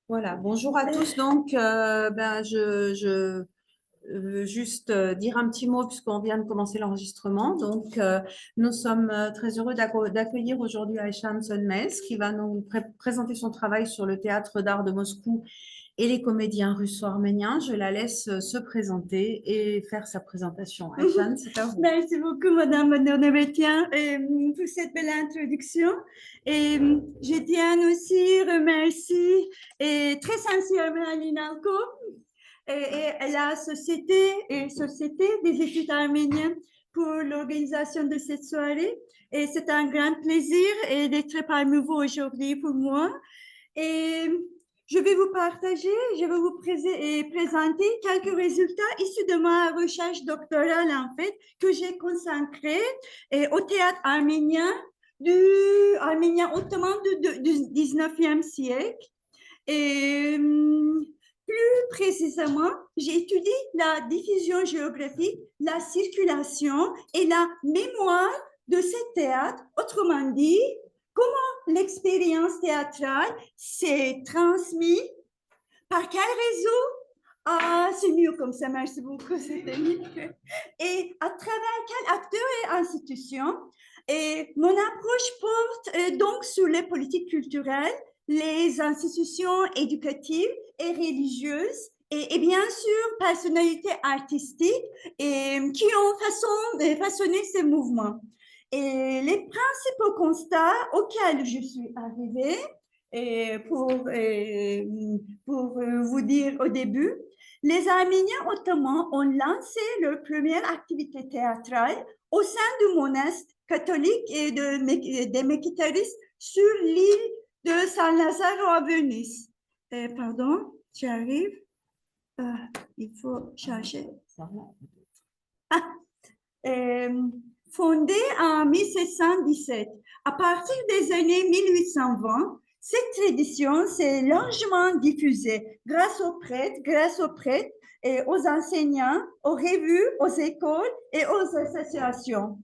Voilà, bonjour à tous. Donc, je veux juste dire un petit mot puisqu'on vient de commencer l'enregistrement. Donc, nous sommes très heureux d'accueillir aujourd'hui Ayşan Sönmez qui va nous présenter son travail sur le théâtre d'art de Moscou et les comédiens russo-arméniens. Je la laisse se présenter et faire sa présentation. Ayşan, c'est à vous. Merci beaucoup, Madame Bonnevetien, pour cette belle introduction. Et je tiens aussi à remercier très sincèrement l'INALCO et la Société des études arméniennes pour l'organisation de cette soirée. Et c'est un grand plaisir d'être parmi vous aujourd'hui pour moi. Et je vais vous présenter quelques résultats issus de ma recherche doctorale, en fait, que j'ai consacrée au théâtre arménien ottoman du 19e siècle. Et plus précisément, j'ai étudié la diffusion géographique, la circulation et la mémoire de ce théâtre, autrement dit, comment l'expérience théâtrale s'est transmise, par quel réseau. Ah, c'est mieux comme ça, merci beaucoup, c'était mieux. Et à travers quel acteur et institution. Et mon approche porte donc sur les politiques culturelles, les institutions éducatives et religieuses, et bien sûr, personnalités artistiques qui ont façonné ces mouvements. Et les principaux constats auxquels je suis arrivée, pour vous dire au début, les Arméniens ottomans ont lancé leur première activité théâtrale au sein du monastère catholique et des Mekitaristes sur l'île de Saint-Lazare à Venise. Pardon, j'arrive. Il faut changer. Fondée en 1717, à partir des années 1820, cette tradition s'est largement diffusée grâce aux prêtres et aux enseignants, aux revues, aux écoles et aux associations.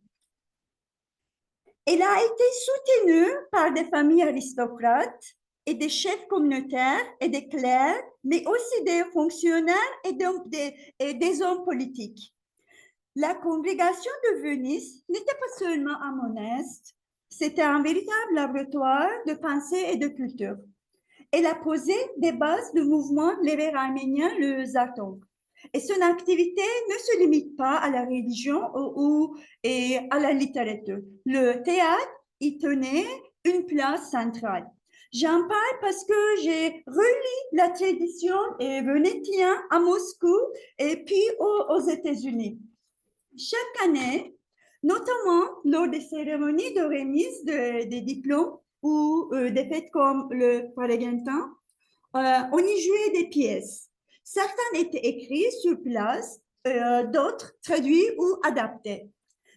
Elle a été soutenue par des familles aristocrates et des chefs communautaires et des clercs, mais aussi des fonctionnaires et des hommes politiques. La congrégation de Venise n'était pas seulement un monastère, c'était un véritable laboratoire de pensée et de culture. Elle a posé des bases du mouvement lévère arménien, le Zartong. Et son activité ne se limite pas à la religion et à la littérature. Le théâtre y tenait une place centrale. J'en parle parce que j'ai relu la tradition vénétienne à Moscou et puis aux États-Unis. Chaque année, notamment lors des cérémonies de remise des diplômes ou des fêtes comme le Paragentan, on y jouait des pièces. Certaines étaient écrites sur place, d'autres traduites ou adaptées.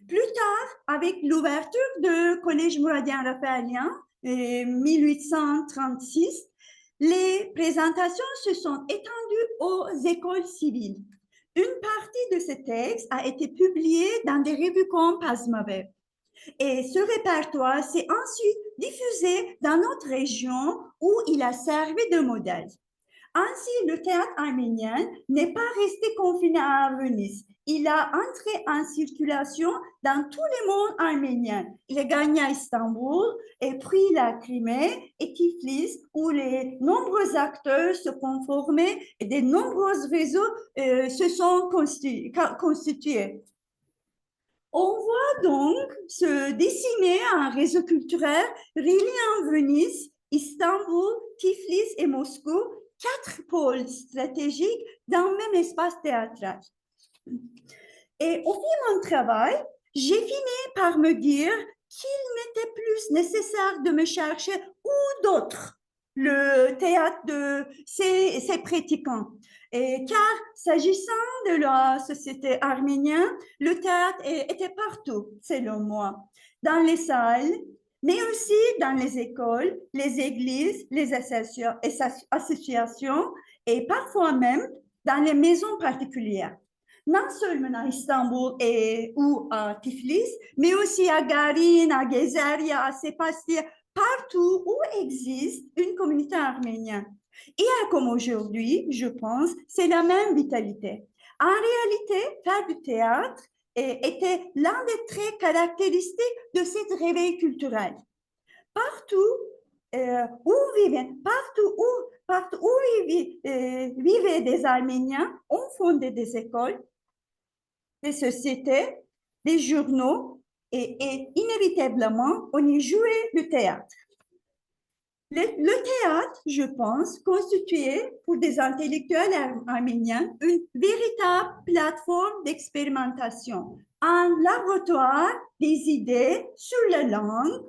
Plus tard, avec l'ouverture du Collège Mouradien Raphaélien en 1836, les présentations se sont étendues aux écoles civiles. Une partie de ce texte a été publiée dans des revues comme Pazmaver. Et ce répertoire s'est ensuite diffusé dans notre région où il a servi de modèle. Ainsi, le théâtre arménien n'est pas resté confiné à Venise. Il a entré en circulation dans tout le monde arménien. Il a gagné à Istanbul et puis la Crimée et Tiflis où les nombreux acteurs se sont formés et de nombreux réseaux se sont constitués. On voit donc se dessiner un réseau culturel reliant Venise, Istanbul, Tiflis et Moscou, 4 pôles stratégiques dans le même espace théâtral. Et au fil de mon travail, j'ai fini par me dire qu'il n'était plus nécessaire de me chercher où d'autres le théâtre de ces pratiquants. Car s'agissant de la société arménienne, le théâtre était partout, selon moi, dans les salles, mais aussi dans les écoles, les églises, les associations et parfois même dans les maisons particulières. non seulement à Istanbul ou à Tiflis, mais aussi à Garin, à Gezeria, à Sepastia, partout où existe une communauté arménienne. Hier comme aujourd'hui, je pense, c'est la même vitalité. En réalité, faire du théâtre était l'un des traits caractéristiques de cette réveil culturel. Partout partout où vivaient des Arméniens, ont fondé des écoles, des sociétés, des journaux et inévitablement, on y jouait le théâtre. Le théâtre, je pense, constituait pour des intellectuels arméniens une véritable plateforme d'expérimentation, un laboratoire des idées sur la langue,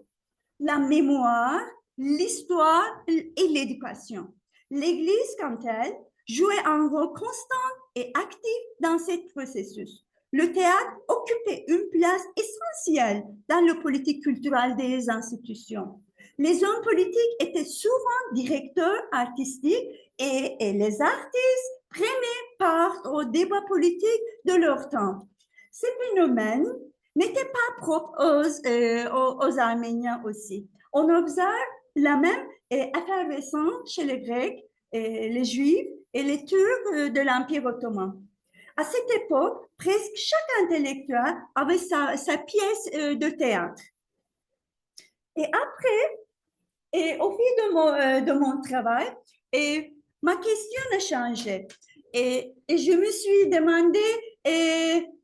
la mémoire, l'histoire et l'éducation. L'Église, quant à elle, jouait un rôle constant et actif dans ce processus. Le théâtre occupait une place essentielle dans la politique culturelle des institutions. Les hommes politiques étaient souvent directeurs artistiques et les artistes prenaient part aux débats politiques de leur temps. Ce phénomène n'était pas propre aux Arméniens aussi. On observe la même effervescence chez les Grecs, les Juifs et les Turcs de l'Empire ottoman. À cette époque, presque chaque intellectuel avait sa pièce de théâtre. Et après, au fil de mon travail, ma question a changé. Et je me suis demandé,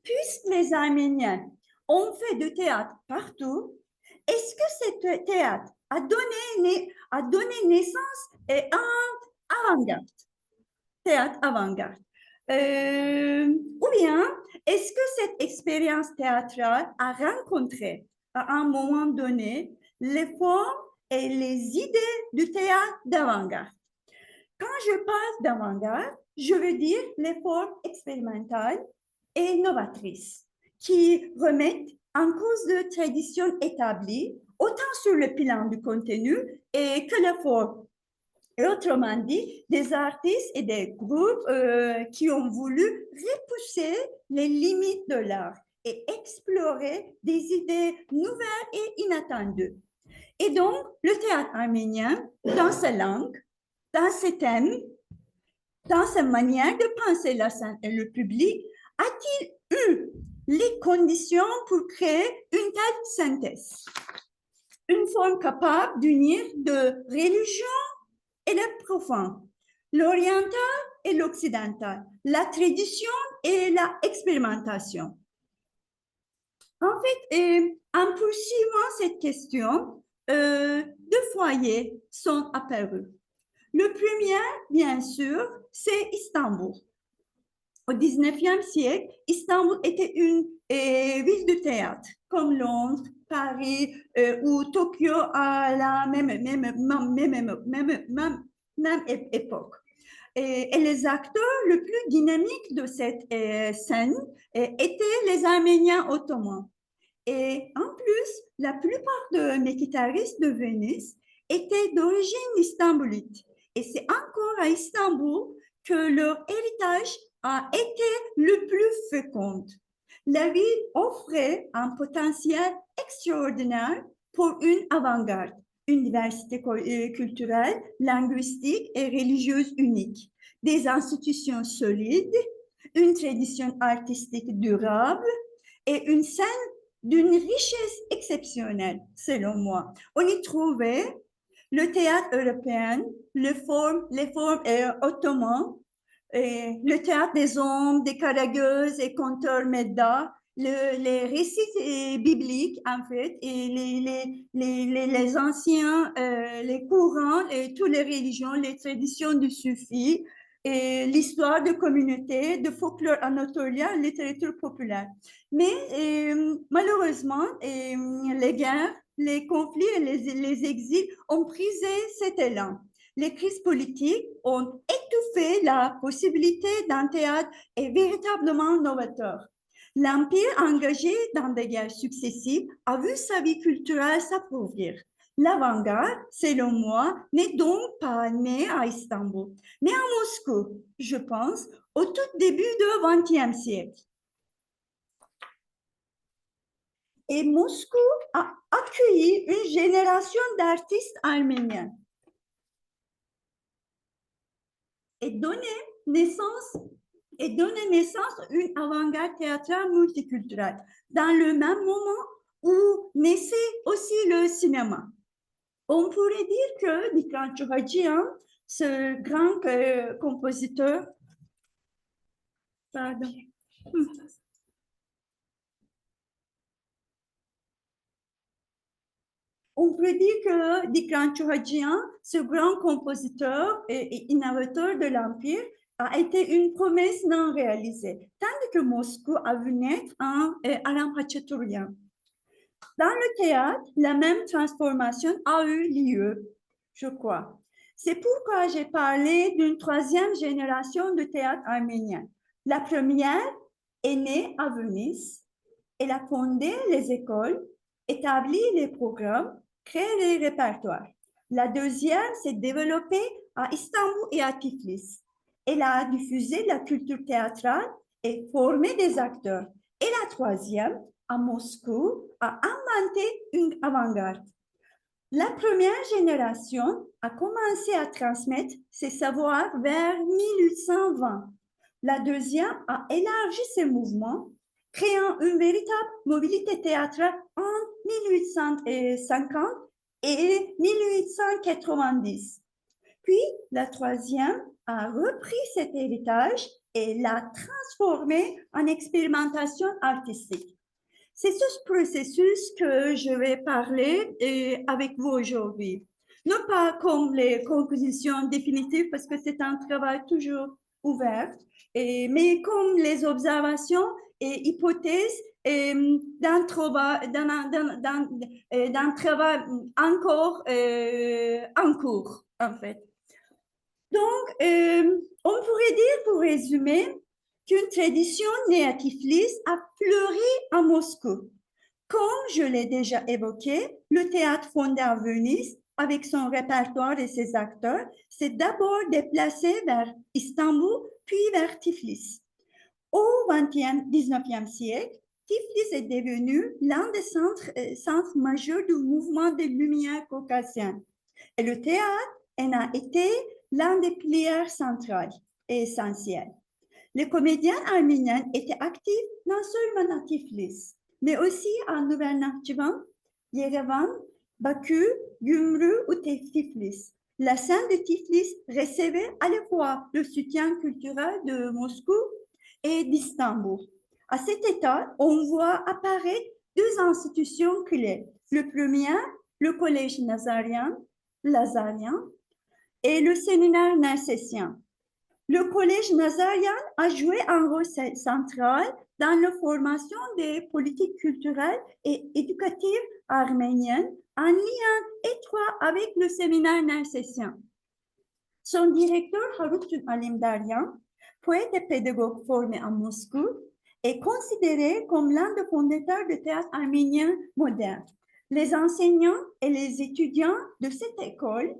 puisque les Arméniens ont fait du théâtre partout, est-ce que ce théâtre a donné naissance à un avant-garde, théâtre avant-garde? Ou bien, est-ce que cette expérience théâtrale a rencontré à un moment donné les formes et les idées du théâtre d'avant-garde? Quand je parle d'avant-garde, je veux dire les formes expérimentales et novatrices qui remettent en cause de traditions établies, autant sur le plan du contenu et que la forme. Et autrement dit, des artistes et des groupes qui ont voulu repousser les limites de l'art et explorer des idées nouvelles et inattendues. Et donc, le théâtre arménien, dans sa langue, dans ses thèmes, dans sa manière de penser la scène et le public, a-t-il eu les conditions pour créer une telle synthèse? Une forme capable d'unir de religion et le profane, l'oriental et l'occidental, la tradition et l'expérimentation. En fait, en poursuivant cette question, deux foyers sont apparus. Le premier, bien sûr, c'est Istanbul. Au 19e siècle, Istanbul était une ville de théâtre, comme Londres, Paris ou Tokyo à la même époque. Et les acteurs les plus dynamiques de cette scène étaient les Arméniens ottomans. Et en plus, la plupart de mes guitaristes de Venise étaient d'origine istanbulite. Et c'est encore à Istanbul que leur héritage a été le plus fécond. La ville offrait un potentiel extraordinaire pour une avant-garde, une diversité culturelle, linguistique et religieuse unique, des institutions solides, une tradition artistique durable et une scène d'une richesse exceptionnelle, selon moi. On y trouvait le théâtre européen, les formes ottomanes, le théâtre des hommes, des carageuses et conteurs médas, les récits bibliques, en fait, et les anciens, les courants, et toutes les religions, les traditions du Soufi, et l'histoire de communautés, de folklore anatolien, littérature populaire. Mais malheureusement, les guerres, les conflits et les exils ont brisé cet élan. Les crises politiques ont étouffé la possibilité d'un théâtre véritablement novateur. L'Empire, engagé dans des guerres successives, a vu sa vie culturelle s'appauvrir. L'avant-garde, selon moi, n'est donc pas née à Istanbul, mais à Moscou, je pense, au tout début du XXe siècle. Et Moscou a accueilli une génération d'artistes arméniens et donné naissance à une avant-garde théâtrale multiculturelle dans le même moment où naissait aussi le cinéma. On pourrait dire que Dikran Chouhadjian, ce grand compositeur, pardon. On peut dire que Dikran Chouhadjian, ce grand compositeur et innovateur de l'Empire, a été une promesse non réalisée, tandis que Moscou a vu naître un Aram Khachaturian. Dans le théâtre, la même transformation a eu lieu, je crois. C'est pourquoi j'ai parlé d'une troisième génération de théâtre arménien. La première est née à Venise. Elle a fondé les écoles, établi les programmes, créé les répertoires. La deuxième s'est développée à Istanbul et à Tiflis. Elle a diffusé la culture théâtrale et formé des acteurs. Et la troisième, à Moscou, a inventé une avant-garde. La première génération a commencé à transmettre ses savoirs vers 1820. La deuxième a élargi ses mouvements, créant une véritable mobilité théâtrale en 1850 et 1890. Puis, la troisième a repris cet héritage et l'a transformé en expérimentation artistique. C'est ce processus que je vais parler avec vous aujourd'hui. Non pas comme les conclusions définitives, parce que c'est un travail toujours ouvert, mais comme les observations et hypothèses d'un travail encore en cours, en fait. Donc, on pourrait dire, pour résumer, qu'une tradition née à Tiflis a fleuri à Moscou. Comme je l'ai déjà évoqué, le théâtre fondé à Venise, avec son répertoire et ses acteurs, s'est d'abord déplacé vers Istanbul, puis vers Tiflis. Au XIXe siècle, Tiflis est devenu l'un des centres majeurs du mouvement des Lumières caucasiennes. Et le théâtre en a été l'un des piliers centraux et essentiels. Les comédiens arméniens étaient actifs non seulement à Tiflis, mais aussi à Nouvelle-Nakhchivan, Yerevan, Bakü, Gümrü ou Tiflis. La scène de Tiflis recevait à la fois le soutien culturel de Moscou et d'Istanbul. À cet état, on voit apparaître deux institutions clés. Le premier, le collège Nazarian, et le séminaire narcissien. Le collège Nazarian a joué un rôle central dans la formation des politiques culturelles et éducatives arméniennes en lien étroit avec le séminaire narcissien. Son directeur, Harutun Alimdaryan, poète et pédagogue formé à Moscou, est considéré comme l'un des fondateurs du théâtre arménien moderne. Les enseignants et les étudiants de cette école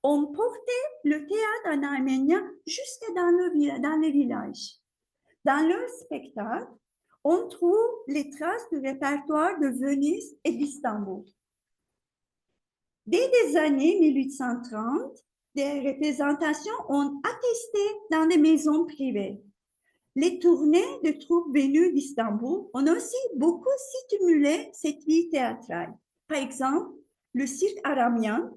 ont porté le théâtre en arménien jusque dans les villages. Dans leur spectacle, on trouve les traces du répertoire de Venise et d'Istanbul. Dès les années 1830, des représentations ont attesté dans des maisons privées. Les tournées de troupes venues d'Istanbul ont aussi beaucoup stimulé cette vie théâtrale. Par exemple, le cirque araméen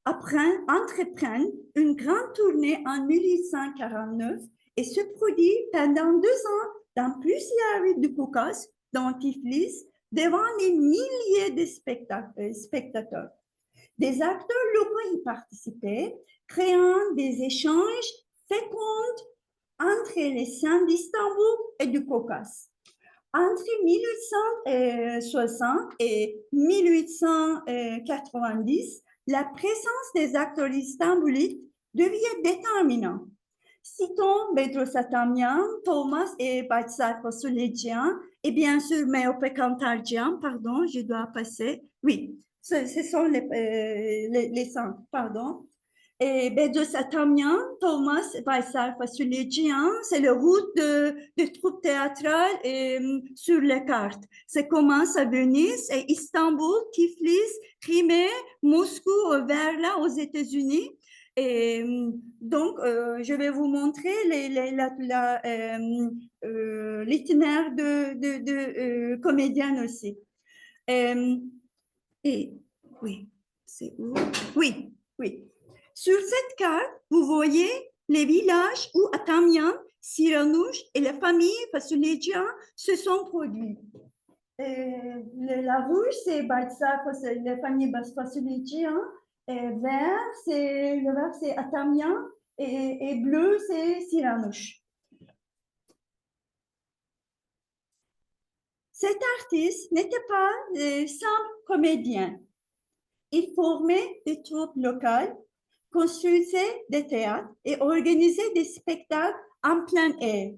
entreprend une grande tournée en 1849 et se produit pendant 2 ans dans plusieurs villes du Caucase, dont Tiflis, devant des milliers de spectateurs. Des acteurs locaux y participaient, créant des échanges féconds entre les scènes d'Istanbul et du Caucase. Entre 1860 et 1890, la présence des acteurs istanbulites devient déterminante. Citons Bedros Atamian, Thomas et Batsar Fasulecian et bien sûr Meope Kantarjian, pardon, je dois passer. Oui, ce sont les centres, pardon. Bedros Atamyan, Thomas Baysal Fasulyejian, c'est le route de troupes théâtrales sur les cartes. Ça commence à Venise et Istanbul, Tiflis, Crimée, Moscou, vers là aux États-Unis. Et donc, je vais vous montrer l'itinéraire de comédienne aussi. Et oui, c'est où? Oui, oui. Sur cette carte, vous voyez les villages où Atamyan, Siranouch et la famille Fasulyejian se sont produits. La rouge, c'est Baïtsa, la famille Fasulyejian. Le vert, c'est Atamyan. Et bleu, c'est Siranouch. Cet artiste n'était pas simple comédien. Il formait des troupes locales, construisait des théâtres et organisait des spectacles en plein air.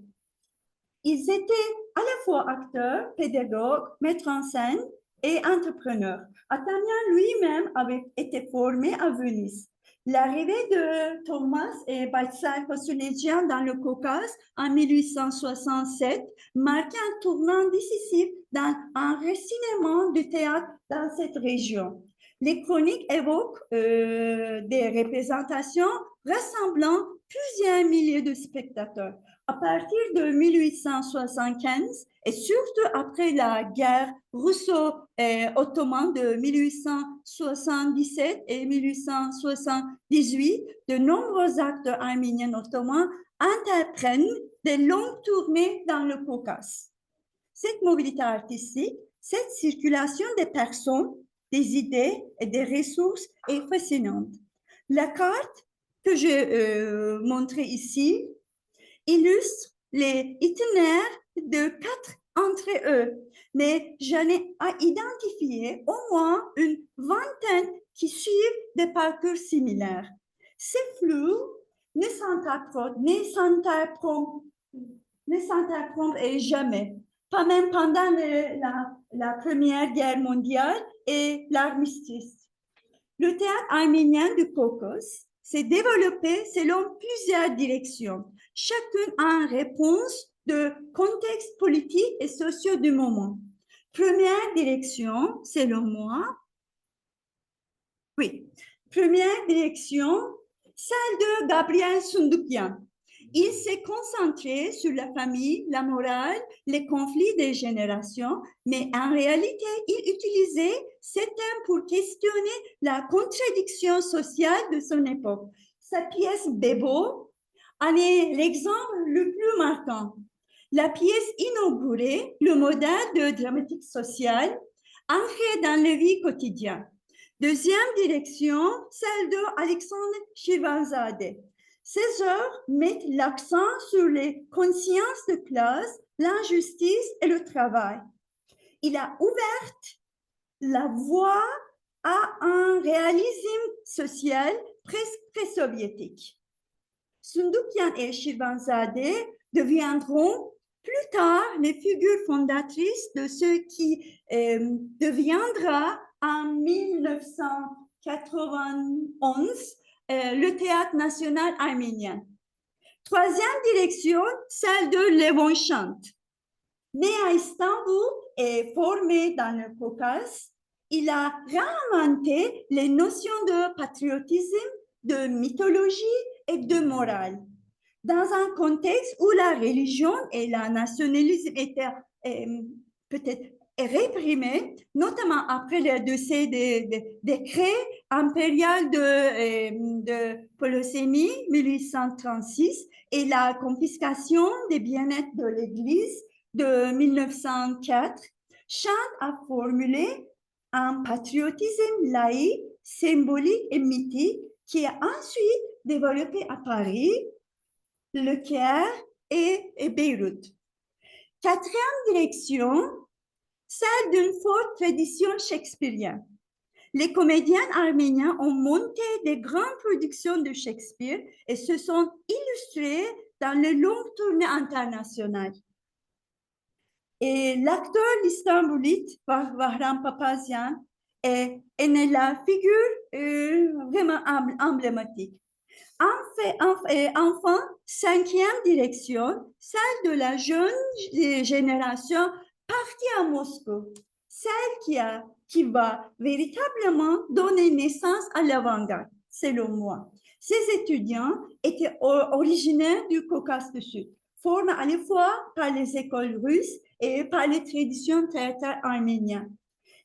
Ils étaient à la fois acteurs, pédagogues, maîtres en scène et entrepreneurs. Atamyan lui-même avait été formé à Venise. L'arrivée de Thomas et Baysal Fasulyejian dans le Caucase en 1867 marquait un tournant décisif dans l'enracinement du théâtre dans cette région. Les chroniques évoquent des représentations rassemblant plusieurs milliers de spectateurs. À partir de 1875 et surtout après la guerre russo-ottomane de 1877 et 1878, de nombreux acteurs arméniens ottomans entreprennent de longues tournées dans le Caucase. Cette mobilité artistique, cette circulation des personnes, des idées et des ressources est fascinante. La carte que je montrais ici illustre les itinéraires de 4 entre eux, mais j'en ai à identifier au moins une vingtaine qui suivent des parcours similaires. Ces flux ne s'interrompent jamais, pas même pendant la Première Guerre mondiale et l'armistice. Le théâtre arménien du Caucase s'est développé selon plusieurs directions, chacune en réponse de contexte politique et social du moment. Première direction, selon moi, première direction, celle de Gabriel Sundoukyan. Il s'est concentré sur la famille, la morale, les conflits des générations, mais en réalité, il utilisait ces thèmes pour questionner la contradiction sociale de son époque. Sa pièce Bébo en est l'exemple le plus marquant. La pièce inaugurait le modèle de dramatique sociale ancré dans la vie quotidienne. Deuxième direction, celle de Alexandre Shirvanzadeh. Ces œuvres mettent l'accent sur les consciences de classe, l'injustice et le travail. Il a ouvert la voie à un réalisme social presque pré-soviétique. Sundoukyan et Shirvanzadeh deviendront plus tard les figures fondatrices de ce qui deviendra en 1991 le théâtre national arménien. Troisième direction, celle de Levon Chant. Né à Istanbul et formé dans le Caucase, il a réinventé les notions de patriotisme, de mythologie et de morale. Dans un contexte où la religion et le nationalisme étaient peut-être réprimés, notamment après le décès des décrets impériaux de Polossémie 1836 et la confiscation des bien-être de l'Église de 1904, Chant a formulé un patriotisme laïque, symbolique et mythique qui a ensuite développé à Paris, Le Caire et Beyrouth. Quatrième direction, celle d'une forte tradition shakespearienne. Les comédiens arméniens ont monté des grandes productions de Shakespeare et se sont illustrés dans les longues tournées internationales. Et l'acteur istanbulite, Vahram Papazian, est la figure vraiment emblématique. Enfin, cinquième direction, celle de la jeune génération partie à Moscou, celle qui va véritablement donner naissance à l'avant-garde, selon moi. Ces étudiants étaient originaires du Caucase du Sud, formés à la fois par les écoles russes et par les traditions théâtrales arméniennes.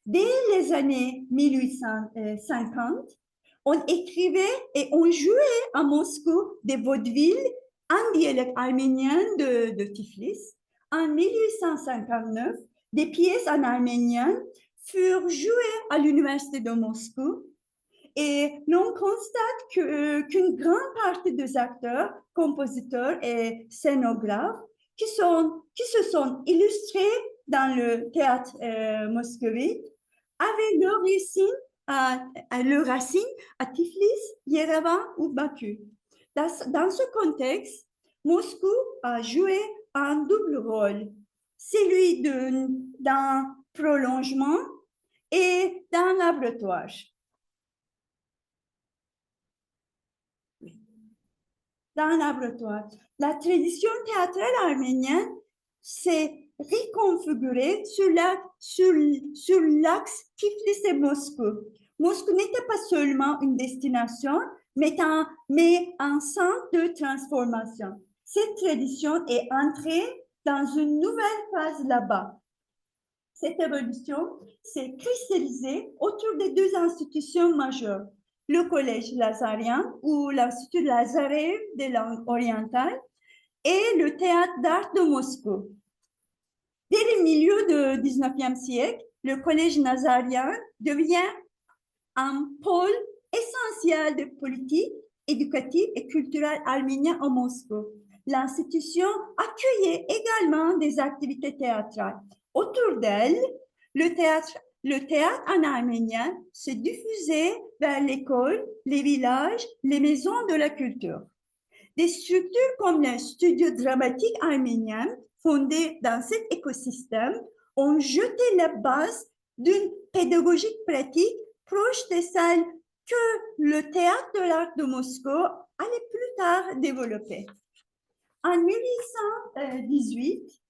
Dès les années 1850, on écrivait et on jouait à Moscou des vaudevilles en dialecte arménien de Tiflis. En 1859, des pièces en arménien furent jouées à l'Université de Moscou et l'on constate qu'une grande partie des acteurs, compositeurs et scénographes qui se sont illustrés dans le théâtre moscovite avaient leur racine à Tiflis, Yerevan ou Baku. Dans ce contexte, Moscou a joué un double rôle, celui d'un prolongement et d'un laboratoire. D'un laboratoire. La tradition théâtrale arménienne s'est reconfigurée sur l'axe Tiflis et Moscou. Moscou n'était pas seulement une destination, mais un centre de transformation. Cette tradition est entrée dans une nouvelle phase là-bas. Cette évolution s'est cristallisée autour des deux institutions majeures, le Collège Lazarien ou l'Institut Lazarev des langues orientales et le Théâtre d'art de Moscou. Dès le milieu du XIXe siècle, le Collège Nazarien devient un pôle essentiel de politique éducative et culturelle arménienne à Moscou. L'institution accueillait également des activités théâtrales. Autour d'elle, le théâtre en arménien se diffusait vers l'école, les villages, les maisons de la culture. Des structures comme le studio dramatique arménien, fondé dans cet écosystème, ont jeté la base d'une pédagogie pratique proche de celle que le théâtre de l'art de Moscou allait plus tard développer. En 1818,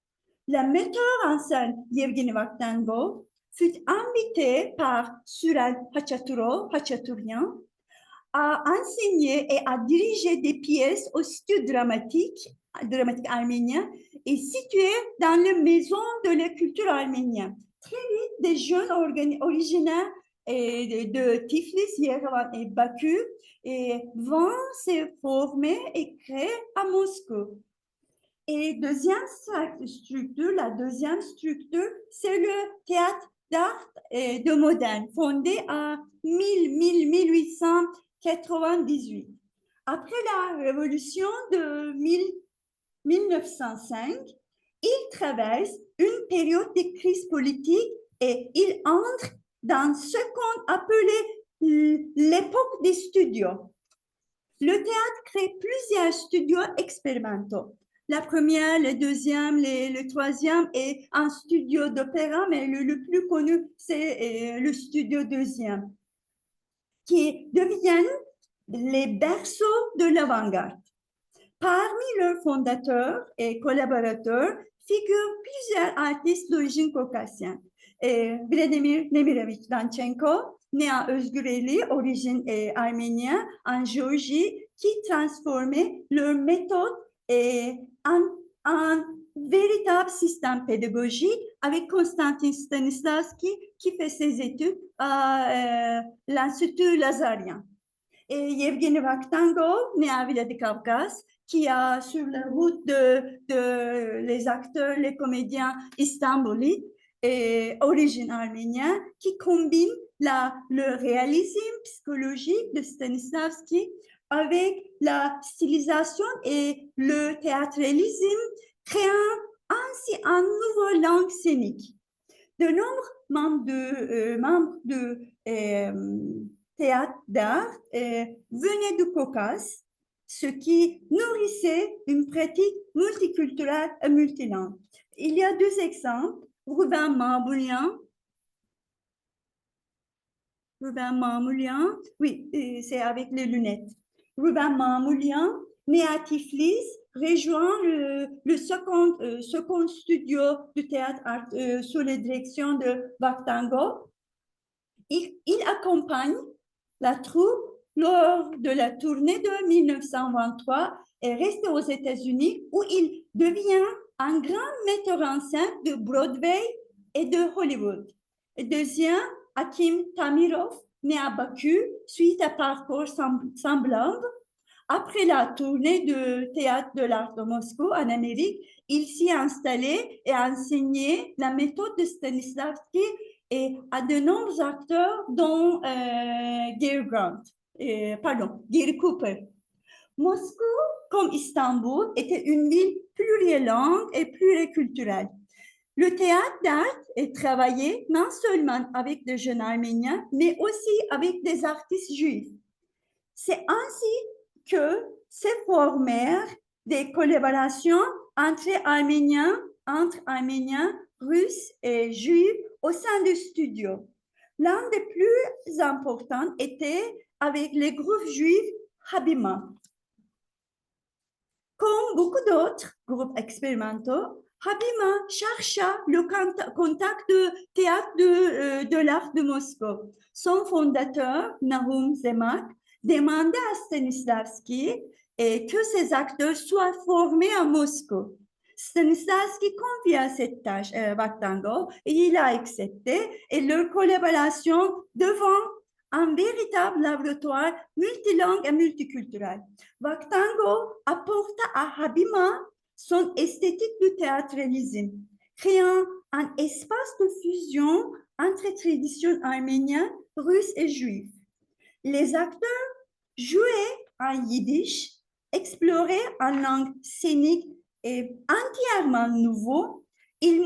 la metteur en scène Yevgeny Vakhtangov fut invité par Surel Hachaturian à enseigner et à diriger des pièces au studio dramatique arménien et situé dans les maisons de la culture arménienne. Très vite, des jeunes originaires de Tiflis, Yerevan et Baku vont se former et créer à Moscou. Et la deuxième structure, c'est le théâtre d'art de moderne, fondé en 1898. Après la révolution de 1905, il traverse une période de crise politique et il entre dans ce qu'on appelait l'époque des studios. Le théâtre crée plusieurs studios expérimentaux. La première, le deuxième, le troisième est un studio d'opéra, mais le plus connu, c'est le studio deuxième, qui deviennent les berceaux de l'avant-garde. Parmi leurs fondateurs et collaborateurs figurent plusieurs artistes d'origine caucasienne. Vladimir Nemirovich Danchenko, né à Özgüreli, origine arménienne, en Géorgie, qui transformait leur méthode en un véritable système pédagogique avec Konstantin Stanislavski qui fait ses études à l'Institut Lazarien. Et Yevgeny Vakhtangov, né à Vladikavkaz, qui a sur la route les acteurs, les comédiens istanbulites et origine arménienne, qui combine le réalisme psychologique de Stanislavski avec la stylisation et le théâtralisme, créant ainsi un nouveau langue scénique. De nombreux membres de théâtre d'art venaient du Caucase, ce qui nourrissait une pratique multiculturelle et multilingue. Il y a deux exemples. Ruben Mamoulian, oui, c'est avec les lunettes. Ruben Mamoulian, né à Tiflis, rejoint le second studio du théâtre sous la direction de Vaktango. Il accompagne la troupe lors de la tournée de 1923 et reste aux États-Unis où il devient un grand metteur en scène de Broadway et de Hollywood. Deuxième, Akim Tamirov, né à Bakou, suite à parcours semblable. Après la tournée de théâtre de l'art de Moscou en Amérique, il s'y est installé et a enseigné la méthode de Stanislavski et à de nombreux acteurs, dont Gary Cooper. Moscou, comme Istanbul, était une ville plurilingue et pluriculturelle. Le théâtre d'art est travaillé non seulement avec des jeunes Arméniens, mais aussi avec des artistes juifs. C'est ainsi que se formèrent des collaborations entre Arméniens, Russes et Juifs au sein du studio. L'un des plus importants était avec le groupe juif Habima. Comme beaucoup d'autres groupes expérimentaux, Habima chercha le contact de théâtre de l'art de Moscou. Son fondateur, Nahum Zemak, demandait à Stanislavski que ses acteurs soient formés à Moscou. Stanislavski confia cette tâche à Vaktango et il a accepté et leur collaboration devant un véritable laboratoire multilingue et multiculturel. Vaktango apporta à Habima son esthétique du théâtralisme, créant un espace de fusion entre traditions arméniennes, russes et juives. Les acteurs jouaient en yiddish, exploraient en langue scénique et entièrement nouveau. Ils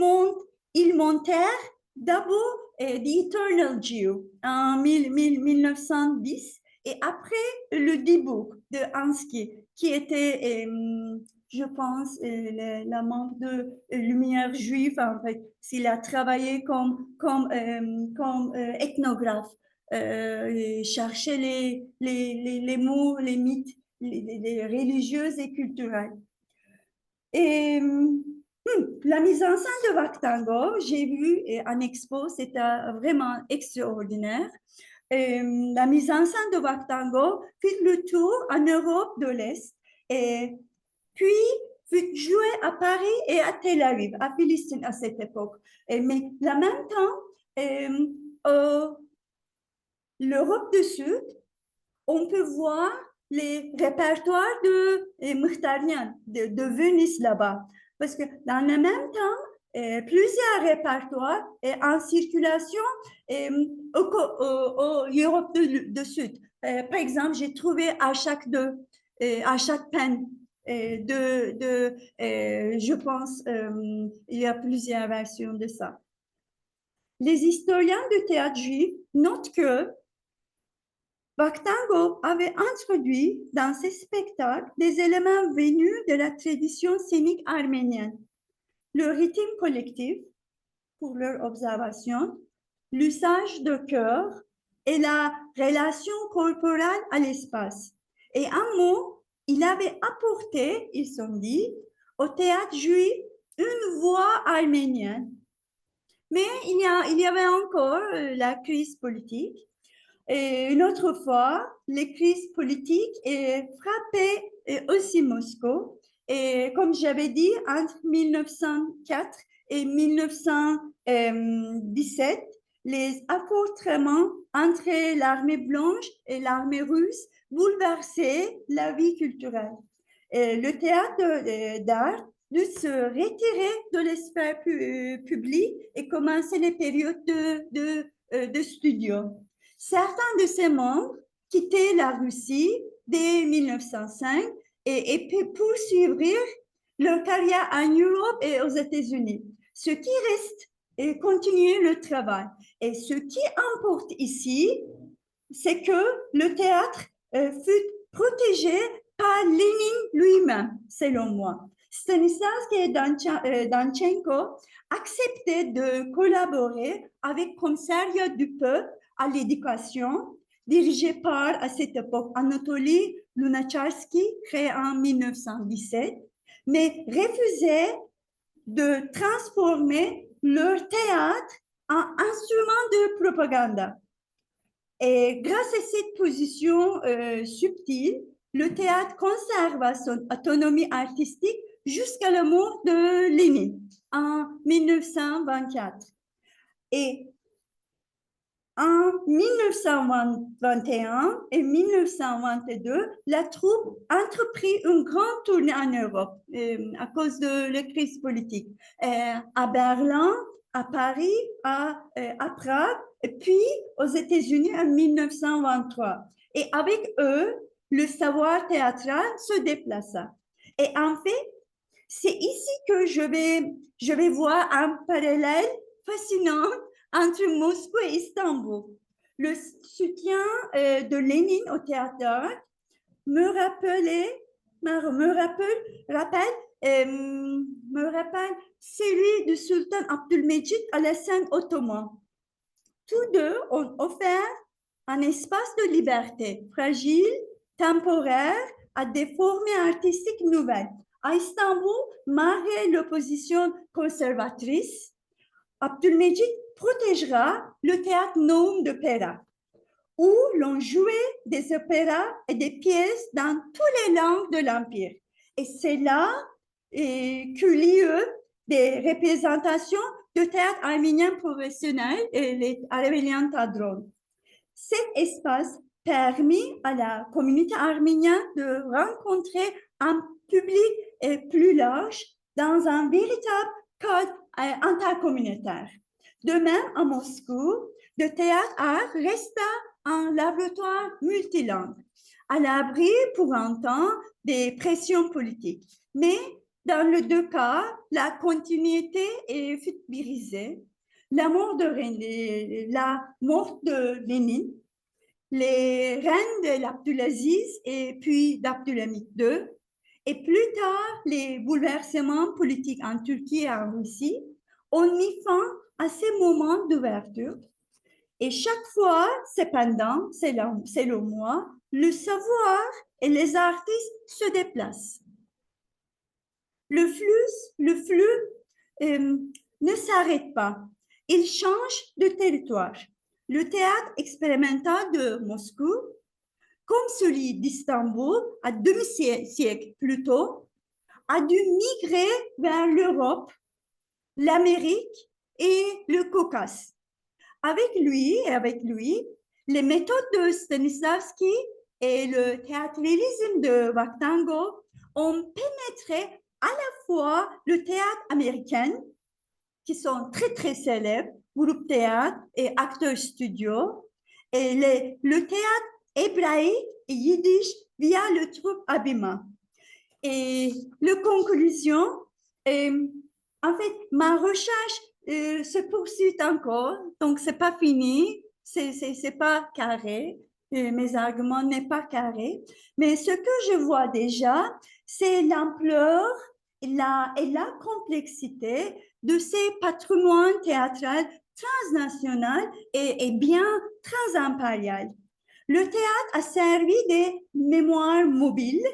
montèrent d'abord The Eternal Jew en 1910 et après le D-Book de Ansky, qui était, je pense, la membre de Lumière juive, en fait. Il a travaillé comme ethnographe. Chercher les mots, les mythes, les religieuses et culturels. Et la mise en scène de Vaktango, j'ai vu en expo, c'était vraiment extraordinaire. La mise en scène de Vaktango fit le tour en Europe de l'Est et puis fut joué à Paris et à Tel Aviv, à Palestine à cette époque. Mais en même temps, l'Europe du Sud, on peut voir les répertoires de Mkhitaryan, de Venise là-bas. Parce que dans le même temps, plusieurs répertoires en circulation au Europe du Sud. Par exemple, j'ai trouvé à chaque peine je pense, il y a plusieurs versions de ça. Les historiens du théâtre juif notent que Vaktango avait introduit dans ses spectacles des éléments venus de la tradition scénique arménienne. Le rythme collectif, pour leur observation, l'usage de cœur et la relation corporelle à l'espace. Et un mot, il avait apporté, ils sont dit, au théâtre juif une voix arménienne. Mais il y avait encore la crise politique. Et une autre fois, les crises politiques frappaient aussi Moscou. Et comme j'avais dit, entre 1904 et 1917, les affrontements entre l'armée blanche et l'armée russe bouleversaient la vie culturelle. Et le théâtre d'art dut se retirer de l'espace public et commencer les périodes de studio. Certains de ses membres quittaient la Russie dès 1905 et poursuivirent leur carrière en Europe et aux États-Unis. Ce qui reste et continuer le travail. Et ce qui importe ici, c'est que le théâtre fut protégé par Lénine lui-même, selon moi. Stanislavski et Danchenko acceptaient de collaborer avec Commissariat du peuple à l'éducation dirigé par, à cette époque, Anatoly Lunacharsky, créé en 1917, mais refusait de transformer leur théâtre en instrument de propagande. Et grâce à cette position subtile, le théâtre conserva son autonomie artistique jusqu'à la mort de Lénine en 1924. Et en 1921 et 1922, la troupe entreprit une grande tournée en Europe à cause de la crise politique. À Berlin, à Paris, à Prague, et puis aux États-Unis en 1923. Et avec eux, le savoir théâtral se déplaça. Et en fait, c'est ici que je vais voir un parallèle fascinant entre Moscou et Istanbul. Le soutien de Lénine au théâtre me rappelle celui du sultan Abdülmecid à la scène ottomane. Tous deux ont offert un espace de liberté, fragile, temporaire, à des formes artistiques nouvelles. À Istanbul, malgré l'opposition conservatrice, Abdülmecid protégera le théâtre Naum de Pera, où l'on jouait des opéras et des pièces dans toutes les langues de l'Empire. Et c'est là qu'eut lieu des représentations de théâtre arménien professionnel et les Arméniens Tadron. Cet espace permit à la communauté arménienne de rencontrer un public plus large dans un véritable cadre intercommunautaire. De même, à Moscou, le théâtre art resta un laboratoire multilingue, à l'abri pour un temps des pressions politiques. Mais dans les deux cas, la continuité fut brisée. La mort de Lénine, les règnes de l'Abdulaziz et puis d'Abdülhamid II, et plus tard les bouleversements politiques en Turquie et en Russie ont mis fin à ces moments d'ouverture. Et chaque fois, cependant, selon moi, le savoir et les artistes se déplacent. Le flux ne s'arrête pas. Il change de territoire. Le théâtre expérimental de Moscou, comme celui d'Istanbul, à demi-siècle plus tôt, a dû migrer vers l'Europe, l'Amérique et le Caucase. Avec lui, les méthodes de Stanislavski et le théâtralisme de Vaktango ont pénétré à la fois le théâtre américain, qui sont très, très célèbres, groupe théâtre et acteurs studio, et le théâtre hébraïque et yiddish via le troupe Abima. Et la conclusion, en fait, ma recherche se poursuit encore, donc c'est pas fini, c'est pas carré, mes arguments n'est pas carré, mais ce que je vois déjà, c'est l'ampleur et la complexité de ces patrimoines théâtraux transnationaux et bien transimpérial. Le théâtre a servi des mémoires mobiles,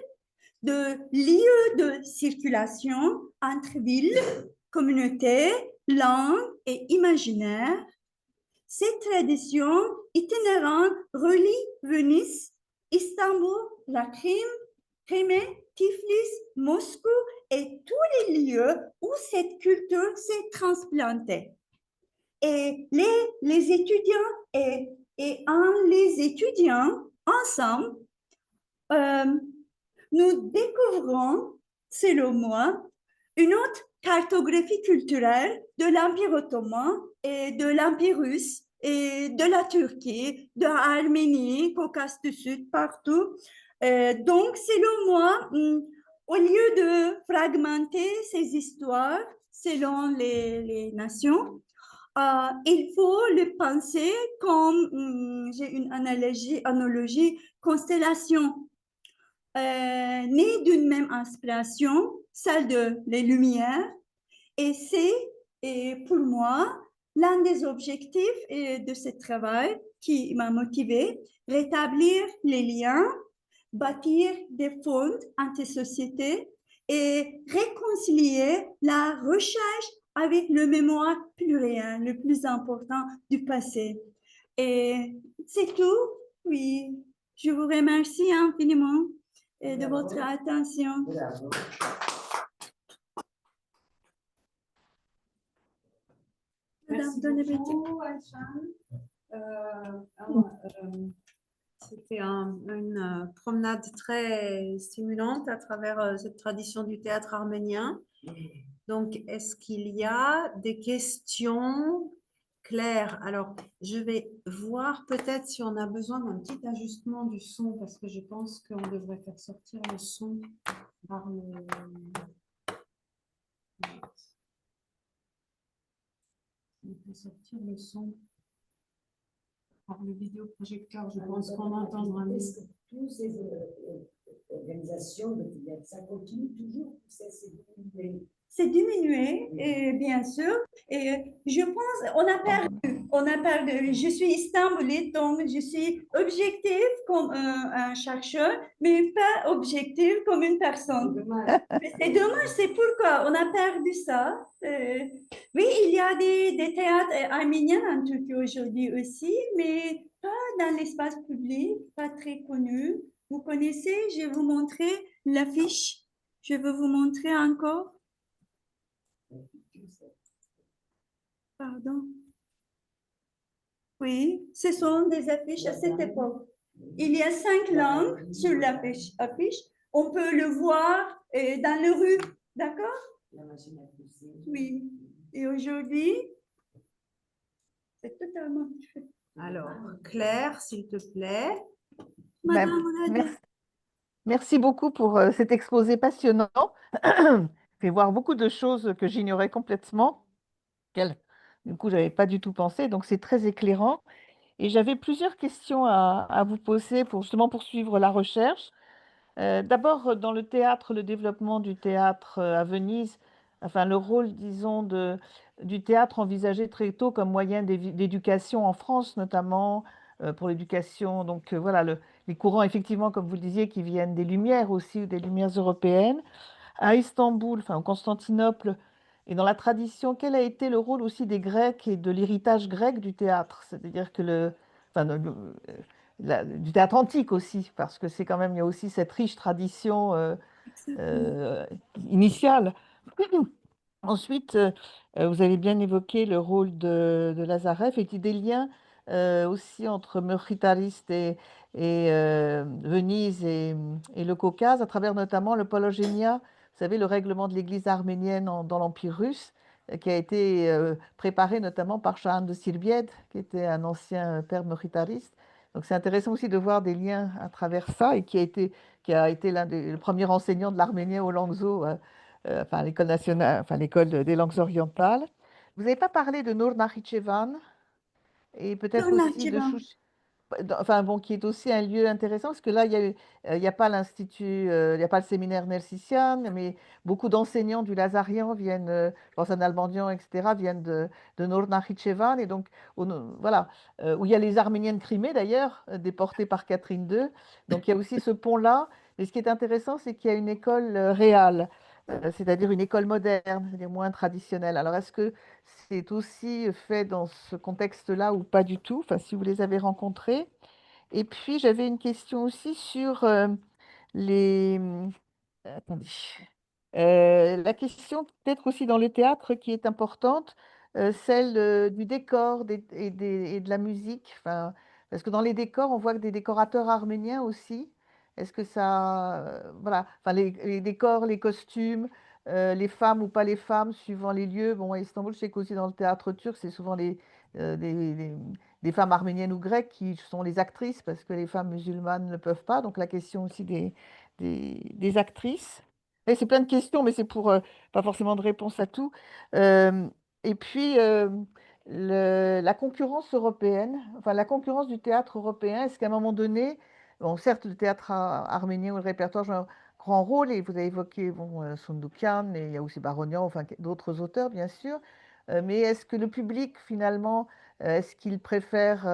de lieux de circulation entre villes, communautés, langues et imaginaires. Cette tradition itinérante relie Venise, Istanbul, la Crimée, Tiflis, Moscou et tous les lieux où cette culture s'est transplantée. Et les étudiants et en les étudiant ensemble, nous découvrons, selon moi, une autre cartographie culturelle de l'Empire ottoman et de l'Empire russe et de la Turquie, de l'Arménie, Caucase du Sud, partout. Donc, selon moi, au lieu de fragmenter ces histoires selon les nations, il faut le penser comme, j'ai une analogie, constellation née d'une même inspiration, celle de les Lumières, et c'est pour moi l'un des objectifs de ce travail qui m'a motivée, rétablir les liens, bâtir des fonds entre sociétés et réconcilier la recherche avec le mémoire pluriel, le plus important du passé. Et c'est tout. Oui, je vous remercie infiniment de votre attention. Merci Madame beaucoup, Aïcha. C'était une promenade très stimulante à travers cette tradition du théâtre arménien. Donc, est-ce qu'il y a des questions claires? Alors, je vais voir peut-être si on a besoin d'un petit ajustement du son, parce que je pense qu'on devrait faire sortir le son par le... On peut sortir le son par le vidéoprojecteur, je pense qu'on entendra mieux. Est-ce que toutes ces organisations de théâtre, ça continue toujours ou ça s'est diminué? C'est diminué, et bien sûr. Et je pense, on a perdu. Je suis istanbulite, donc je suis objective comme un chercheur, mais pas objective comme une personne. Mais c'est dommage, c'est pourquoi on a perdu ça. Oui, il y a des théâtres arméniens en Turquie aujourd'hui aussi, mais pas dans l'espace public, pas très connus. Vous connaissez, je vais vous montrer l'affiche. Je vais vous montrer encore. Pardon. Oui, ce sont des affiches à cette époque. Il y a 5 langues sur l'affiche. On peut le voir dans les rues, d'accord? Oui. Et aujourd'hui, c'est totalement différent. Alors, Claire, s'il te plaît. Madame Merci, merci beaucoup pour cet exposé passionnant. Fait voir beaucoup de choses que j'ignorais complètement, qu'elle, du coup, je n'avais pas du tout pensé. Donc, c'est très éclairant. Et j'avais plusieurs questions à vous poser pour justement poursuivre la recherche. D'abord, dans le théâtre, le développement du théâtre à Venise, enfin le rôle, disons, du théâtre envisagé très tôt comme moyen d'éducation en France, notamment pour l'éducation. Donc voilà, les courants, effectivement, comme vous le disiez, qui viennent des Lumières aussi, ou des Lumières européennes. À Istanbul, enfin, au Constantinople, et dans la tradition, quel a été le rôle aussi des Grecs et de l'héritage grec du théâtre? C'est-à-dire que enfin, du théâtre antique aussi, parce que c'est quand même, il y a aussi cette riche tradition euh, initiale. Ensuite, vous avez bien évoqué le rôle de Lazarev et des liens aussi entre Murritariste et Venise et le Caucase, à travers notamment le Pologénia, vous savez, le règlement de l'Église arménienne dans l'Empire russe, qui a été préparé notamment par Shahan de Sirbied, qui était un ancien père murritariste. Donc c'est intéressant aussi de voir des liens à travers ça et qui a été le premier enseignant de l'arménien au Langso enfin l'école nationale, enfin l'école des langues orientales. Vous n'avez pas parlé de Nour Nakhichevan et peut-être aussi de Chouch, enfin bon, qui est aussi un lieu intéressant parce que là, il y a pas l'institut, il n'y a pas le séminaire Nersician, mais beaucoup d'enseignants du Lazarian viennent, je pense à Nalbandian, etc., viennent de Nour Nakhichevan et donc voilà, où il y a les Arméniens de Crimée d'ailleurs, déportés par Catherine II. Donc il y a aussi ce pont-là. Et ce qui est intéressant, c'est qu'il y a une école réelle, c'est-à-dire une école moderne, c'est-à-dire moins traditionnelle. Alors est-ce que c'est aussi fait dans ce contexte-là ou pas du tout? Enfin, si vous les avez rencontrés. Et puis, j'avais une question aussi sur les... attendez. La question peut-être aussi dans le théâtre qui est importante, celle du décor et de la musique. Enfin, parce que dans les décors, on voit que des décorateurs arméniens aussi. Est-ce que ça... voilà, enfin, les décors, les costumes, les femmes ou pas les femmes, suivant les lieux. Bon, à Istanbul, je sais qu'aussi dans le théâtre turc, c'est souvent euh, des, des- des femmes arméniennes ou grecques qui sont les actrices, parce que les femmes musulmanes ne peuvent pas. Donc la question aussi des actrices. Et c'est plein de questions, mais c'est pour pas forcément de réponse à tout. Euh, et puis, la concurrence européenne, enfin la concurrence du théâtre européen, est-ce qu'à un moment donné, bon, certes, le théâtre arménien ou le répertoire joue un grand rôle, et vous avez évoqué bon, Sundokan, et il y a aussi Baronian, enfin d'autres auteurs, bien sûr, mais est-ce que le public, finalement, est-ce qu'il préfère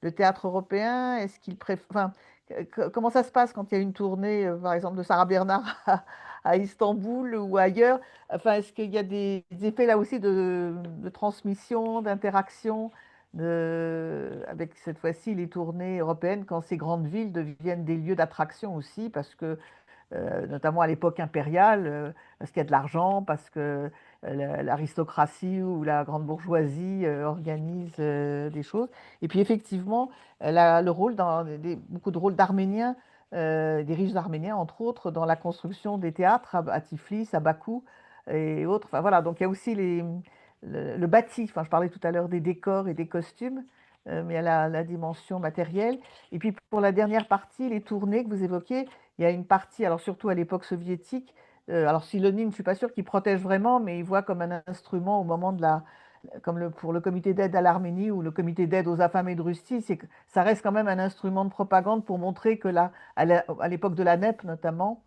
le théâtre européen? Est-ce qu'ils préfèrent, enfin, comment ça se passe quand il y a une tournée, par exemple, de Sarah Bernard à Istanbul ou ailleurs? Enfin, est-ce qu'il y a des effets là aussi de transmission, d'interaction, avec cette fois-ci les tournées européennes quand ces grandes villes deviennent des lieux d'attraction aussi, parce que notamment à l'époque impériale, parce qu'il y a de l'argent, parce que l'aristocratie ou la grande bourgeoisie organise des choses. Et puis effectivement, elle a le rôle beaucoup de rôles d'Arméniens, des riches Arméniens entre autres, dans la construction des théâtres à Tiflis, à Bakou et autres. Enfin voilà, donc il y a aussi le bâti. Enfin, je parlais tout à l'heure des décors et des costumes. Mais il y a la dimension matérielle. Et puis pour la dernière partie, les tournées que vous évoquez, il y a une partie, alors surtout à l'époque soviétique, alors Silonine, je ne suis pas sûre qu'il protège vraiment, mais il voit comme un instrument au moment de comme pour le comité d'aide à l'Arménie ou le comité d'aide aux affamés de Russie, c'est que ça reste quand même un instrument de propagande pour montrer que là, à l'époque de la NEP notamment,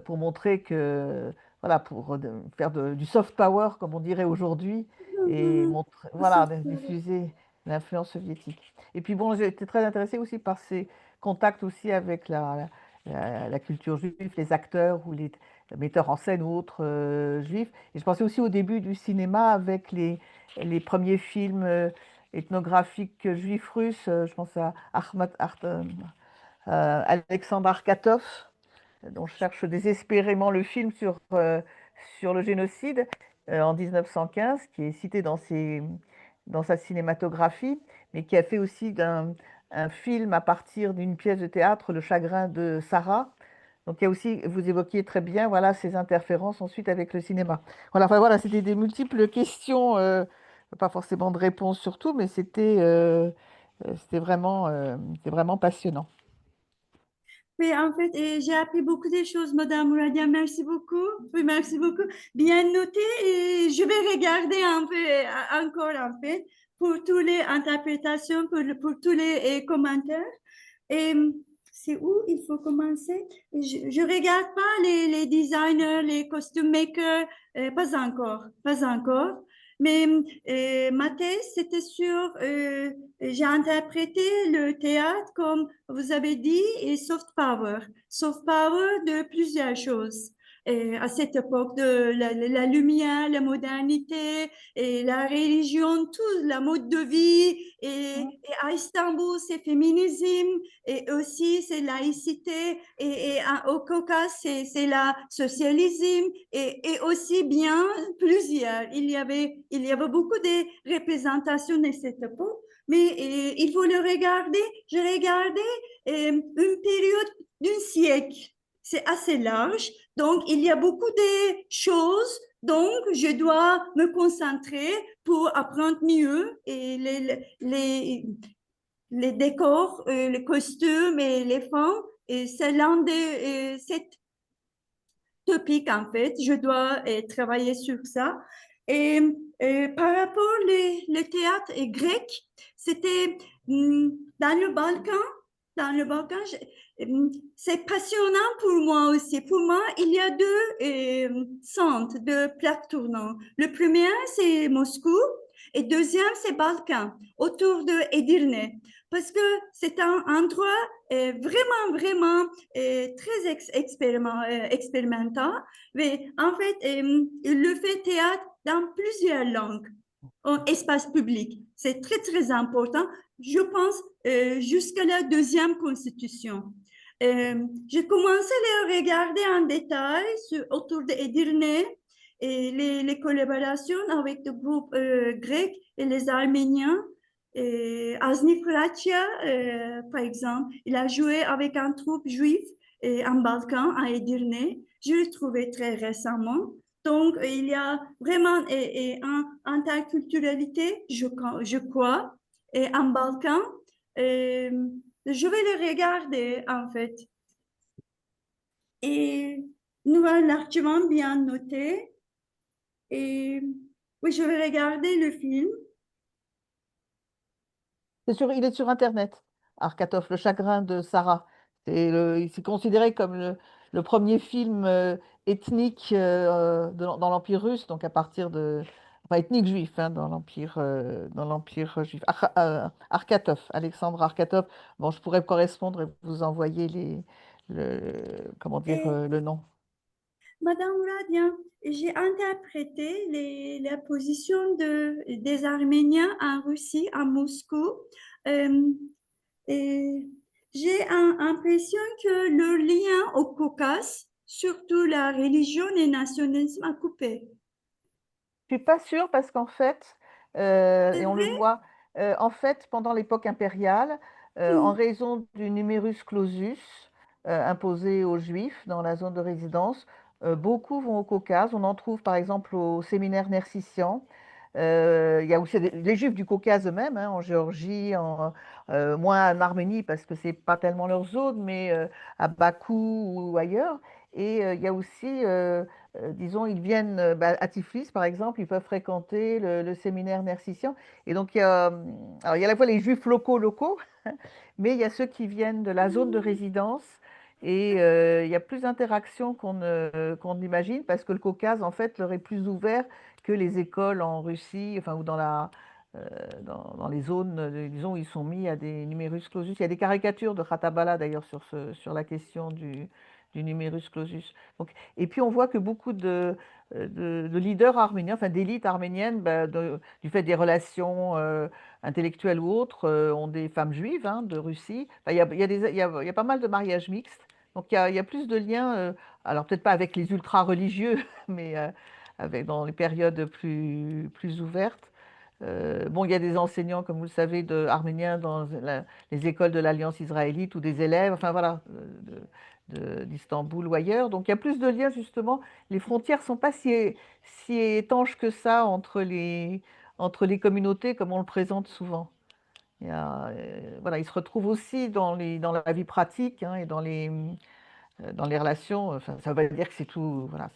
pour montrer que, voilà, pour faire du soft power, comme on dirait aujourd'hui, et montrer, voilà, diffuser l'influence soviétique. Et puis bon, j'ai été très intéressée aussi par ces contacts aussi avec la culture juive, les acteurs ou les metteurs en scène ou autres juifs. Et je pensais aussi au début du cinéma avec les premiers films ethnographiques juifs russes. Je pense à Alexandre Arcatov, on cherche désespérément le film sur le génocide en 1915, qui est cité dans sa cinématographie, mais qui a fait aussi un film à partir d'une pièce de théâtre, Le chagrin de Sarah. Donc il y a aussi, vous évoquiez très bien, voilà, ces interférences ensuite avec le cinéma. Voilà, enfin, voilà, c'était des multiples questions, pas forcément de réponses surtout, mais c'était vraiment passionnant. Oui, en fait, j'ai appris beaucoup de choses, Madame Mouradia. Merci beaucoup. Oui, merci beaucoup. Bien noté. Et je vais regarder un peu, encore en fait, pour toutes les interprétations, pour tous les commentaires. Et c'est où il faut commencer? Je regarde pas les designers, les costume makers, pas encore, pas encore. Mais ma thèse, c'était sur, j'ai interprété le théâtre comme vous avez dit, et soft power de plusieurs choses. Et à cette époque de la lumière, la modernité et la religion, tout, la mode de vie. Et à Istanbul, c'est féminisme et aussi c'est laïcité. Au Caucase, c'est la socialisme et aussi bien plusieurs. Il y avait beaucoup de représentations de cette époque. Mais il faut le regarder. Je regardais une période d'un siècle. C'est assez large. Donc, il y a beaucoup de choses. Donc, je dois me concentrer pour apprendre mieux et les décors, les costumes et les fonds. Et c'est l'un de ces topics, en fait. Je dois travailler sur ça. Et par rapport le théâtre grec, c'était dans le Balkan. Dans le Balkan, c'est passionnant pour moi aussi. Pour moi, il y a deux centres de plaques tournantes. Le premier, c'est Moscou et deuxième, c'est Balkan, autour de Edirne. Parce que c'est un endroit vraiment, vraiment très expérimental. Mais en fait, il le fait théâtre dans plusieurs langues en espace public. C'est très, très important. Je pense jusqu'à la deuxième constitution. J'ai commencé à le regarder en détail autour de Edirne et les collaborations avec le groupe grec et les Arméniens. Azni Kratcha, par exemple, il a joué avec un troupe juif en Balkan, à Edirne. Je l'ai trouvé très récemment. Donc, il y a vraiment une interculturalité, je crois, et en Balkan. Et je vais le regarder, en fait. Et nous avons largement bien noté. Et oui, je vais regarder le film. Il est sur Internet, Arcatov, Le chagrin de Sarah. Il s'est considéré comme le premier film ethnique dans l'Empire russe, donc à partir enfin, ethnique juif hein, dans l'empire juif. Arkatov, Alexandre Arkatov. Bon, je pourrais correspondre et vous envoyer comment dire, Et le nom. Madame Radia, j'ai interprété la position des Arméniens en Russie, à Moscou. Euh, et j'ai l'impression que le lien au Caucase, surtout la religion et le nationalisme, a coupé. Je suis pas sûre parce qu'en fait, C'est et on le vrai? voit, en fait, pendant l'époque impériale, en Oui, raison du numerus clausus imposé aux Juifs dans la zone de résidence, beaucoup vont au Caucase. On en trouve par exemple au séminaire Nersissian. Il y a aussi les Juifs du Caucase eux-mêmes, hein, en Géorgie, moins en Arménie parce que c'est pas tellement leur zone, mais à Bakou ou ailleurs. Et il y a aussi disons, ils viennent à Tiflis, par exemple, ils peuvent fréquenter le séminaire Nersissian. Et donc, alors, il y a à la fois les juifs locaux, mais il y a ceux qui viennent de la zone de résidence. Et il y a plus d'interactions qu'on n'imagine parce que le Caucase, en fait, leur est plus ouvert que les écoles en Russie, enfin, ou euh, dans les zones, disons, où ils sont mis à des numerus clausus. Il y a des caricatures de Khatabala, d'ailleurs, sur la question du numerus clausus. Donc, et puis on voit que beaucoup de leaders arméniens, enfin d'élites arméniennes, du fait des relations intellectuelles ou autres, ont des femmes juives hein, de Russie. Enfin, il y a pas mal de mariages mixtes. Donc il y a plus de liens, alors peut-être pas avec les ultra-religieux, mais dans les périodes plus ouvertes. Bon, il y a des enseignants, comme vous le savez, arméniens dans les écoles de l'Alliance israélite ou des élèves, enfin voilà, d'Istanbul ou ailleurs. Donc il y a plus de liens, justement. Les frontières ne sont pas si étanches que ça entre les communautés, comme on le présente souvent. Voilà, ils se retrouvent aussi dans la vie pratique hein, et dans les relations. Enfin, ça veut pas dire que c'est tout. Voilà,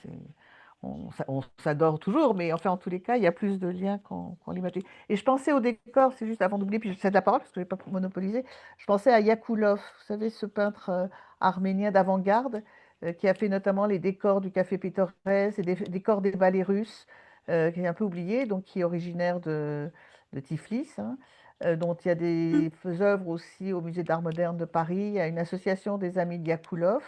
on s'adore toujours, mais enfin, en tous les cas, il y a plus de liens qu'on l'imagine. Et je pensais au décor, c'est juste avant d'oublier, puis je cède la parole parce que je ne vais pas monopoliser. Je pensais à Yakoulov, vous savez, ce peintre arménien d'avant-garde qui a fait notamment les décors du Café Pétorès et des décors des ballets russes, qui est un peu oublié, donc qui est originaire de Tiflis. Hein, dont il y a des œuvres aussi au Musée d'Art moderne de Paris. Il y a une association des amis de Yakoulov.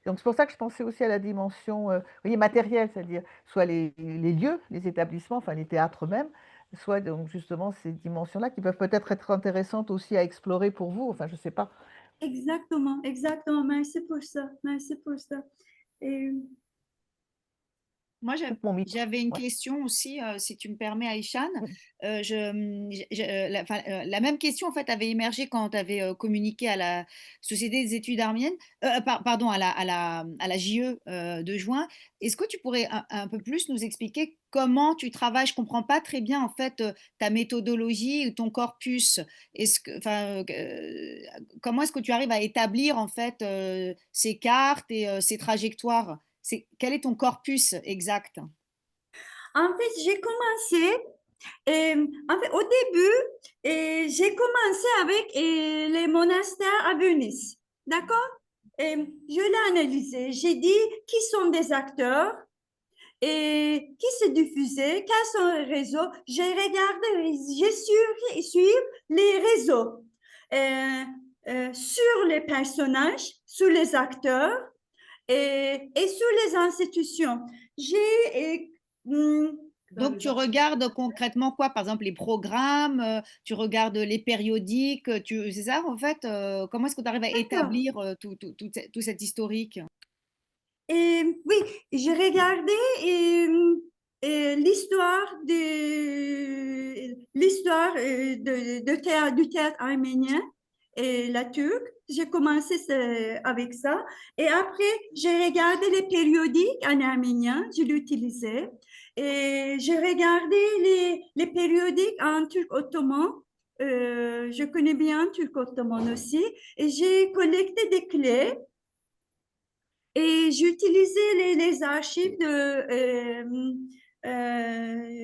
Donc c'est pour ça que je pensais aussi à la dimension vous voyez, matérielle, c'est-à-dire soit les lieux, les établissements, enfin les théâtres même, soit donc justement ces dimensions-là qui peuvent peut-être être intéressantes aussi à explorer pour vous. Enfin, je ne sais pas. exactement, exactement. Merci pour ça. Merci pour ça. Et, Moi, Je coupe mon micro. j'avais une Ouais. question aussi, si tu me permets, Aïchan. Oui. La même question, en fait, avait émergé quand tu avais communiqué à la Société des études arméniennes, pardon, à la JE de juin. Est-ce que tu pourrais un peu plus nous expliquer comment tu travailles? Je ne comprends pas très bien, en fait, ta méthodologie ou ton corpus. Comment est-ce que tu arrives à établir, en fait, ces cartes et ces trajectoires? Quel est ton corpus exact? en fait, j'ai commencé, en fait, au début, j'ai commencé avec les monastères à Venise. D'accord? Je l'ai analysé. J'ai dit qui sont des acteurs et qui se diffusaient, quels sont les réseaux. J'ai regardé, j'ai suivi les réseaux sur les personnages, sur les acteurs et sur les institutions. J'ai Donc, tu regardes concrètement quoi? Par exemple, les programmes, tu regardes les périodiques, c'est ça en fait? Comment est-ce que tu arrives à d'accord. établir tout cet historique? Et oui, j'ai regardé l'histoire du théâtre arménien et la turque. J'ai commencé avec ça. Et après, j'ai regardé les périodiques en arménien, je l'utilisais. Et j'ai regardé les périodiques en turc ottoman. Je connais bien turc ottoman aussi. Et j'ai collecté des clés et j'utilisais les archives de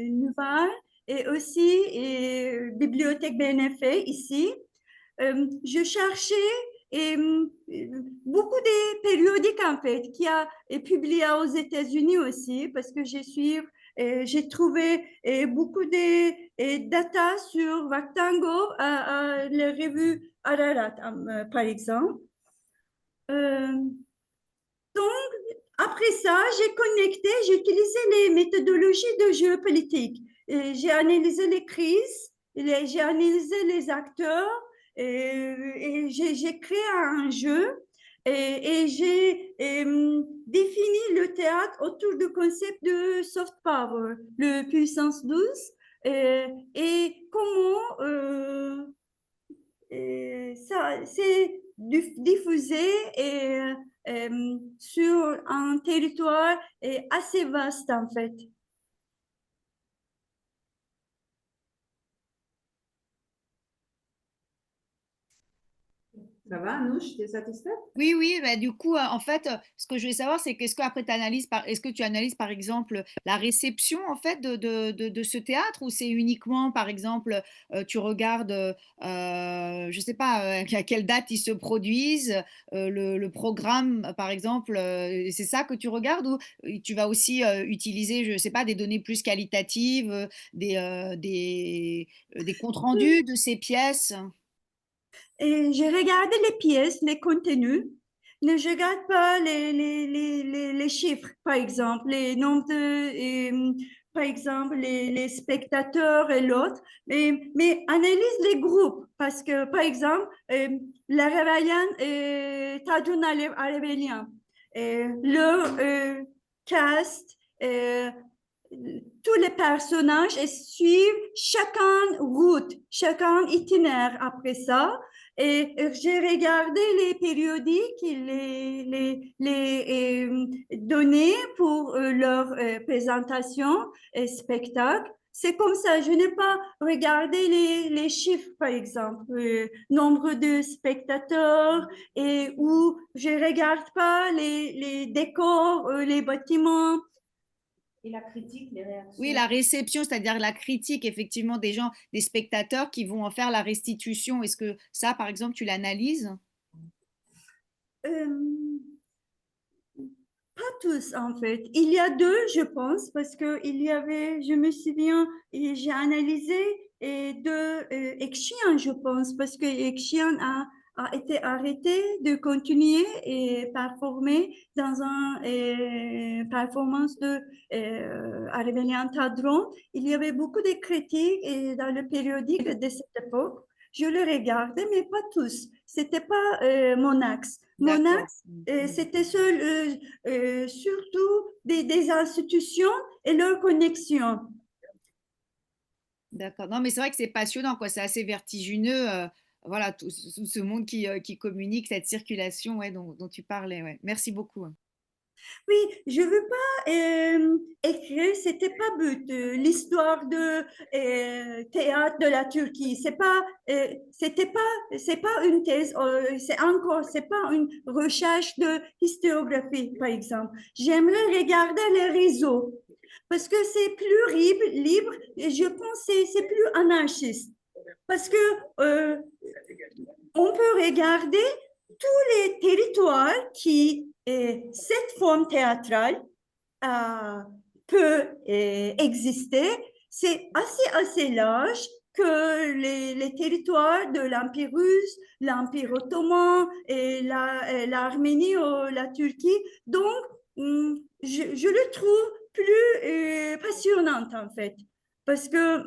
Nuval et aussi Bibliothèque BNF ici. Je cherchais beaucoup de périodiques en fait qui a publié aux États-Unis aussi parce que je suis J'ai trouvé beaucoup de data sur Waktango à la revue Ararat, par exemple. Euh, donc, après ça, j'ai utilisé les méthodologies de géopolitique. J'ai analysé les crises, j'ai analysé les acteurs, et j'ai créé un jeu et j'ai défini le théâtre autour du concept de soft power, le puissance douce, et comment ça c'est diffusé sur un territoire assez vaste en fait. Ça va, Anouche, tu es satisfaite? Oui, oui, bah, du coup, en fait, ce que je voulais savoir, c'est qu'est-ce qu'après tu analyses est-ce que tu analyses par exemple la réception en fait de ce théâtre ou c'est uniquement par exemple tu regardes, je sais pas, à quelle date ils se produisent, le programme par exemple, c'est ça que tu regardes ou tu vas aussi utiliser, je sais pas, des données plus qualitatives, des comptes rendus de ces pièces? Et j'ai regardé les pièces, les contenus, mais je regarde pas les chiffres, par exemple, les nombres par exemple, les spectateurs et l'autre, mais analyse les groupes, parce que, par exemple, la Rebellion Tadun Rebellion, leur cast, tous les personnages suivent chacun route, chacun itinéraire après ça. Et j'ai regardé les périodiques, les données pour leur présentation et spectacle. C'est comme ça, je n'ai pas regardé les chiffres, par exemple, nombre de spectateurs, et où je ne regarde pas les décors, les bâtiments. Et la critique, les Oui, réactions. la réception, c'est-à-dire la critique effectivement des gens, des spectateurs qui vont en faire la restitution. Est-ce que ça, par exemple, tu l'analyses? Euh, Pas tous, en fait. Il y a deux, je pense, parce que il y avait, je me souviens, et j'ai analysé deux Exian, je pense, parce que Exian a été arrêté de continuer et performer dans un performance de Arabelian Tadron. Il y avait beaucoup de critiques dans le périodique de cette époque. Je le regardais, mais pas tous. C'était pas mon axe. Mon D'accord. axe, c'était surtout des institutions et leurs connexions. D'accord. Non, mais c'est vrai que c'est passionnant, quoi. C'est assez vertigineux. Voilà, tout ce monde qui communique, cette circulation ouais, dont tu parlais. Ouais. Merci beaucoup. Oui, je veux pas écrire, c'était pas but l'histoire de théâtre de la Turquie. C'est pas une thèse. C'est pas une recherche de historiographie, par exemple. J'aimerais regarder les réseaux parce que c'est plus libre et je pense que c'est plus anarchiste. Parce que euh, on peut regarder tous les territoires qui, cette forme théâtrale euh, peut exister. C'est assez large que les territoires de l'Empire russe, l'Empire ottoman et l'Arménie ou la Turquie. Donc, je le trouve plus passionnant en fait. Parce que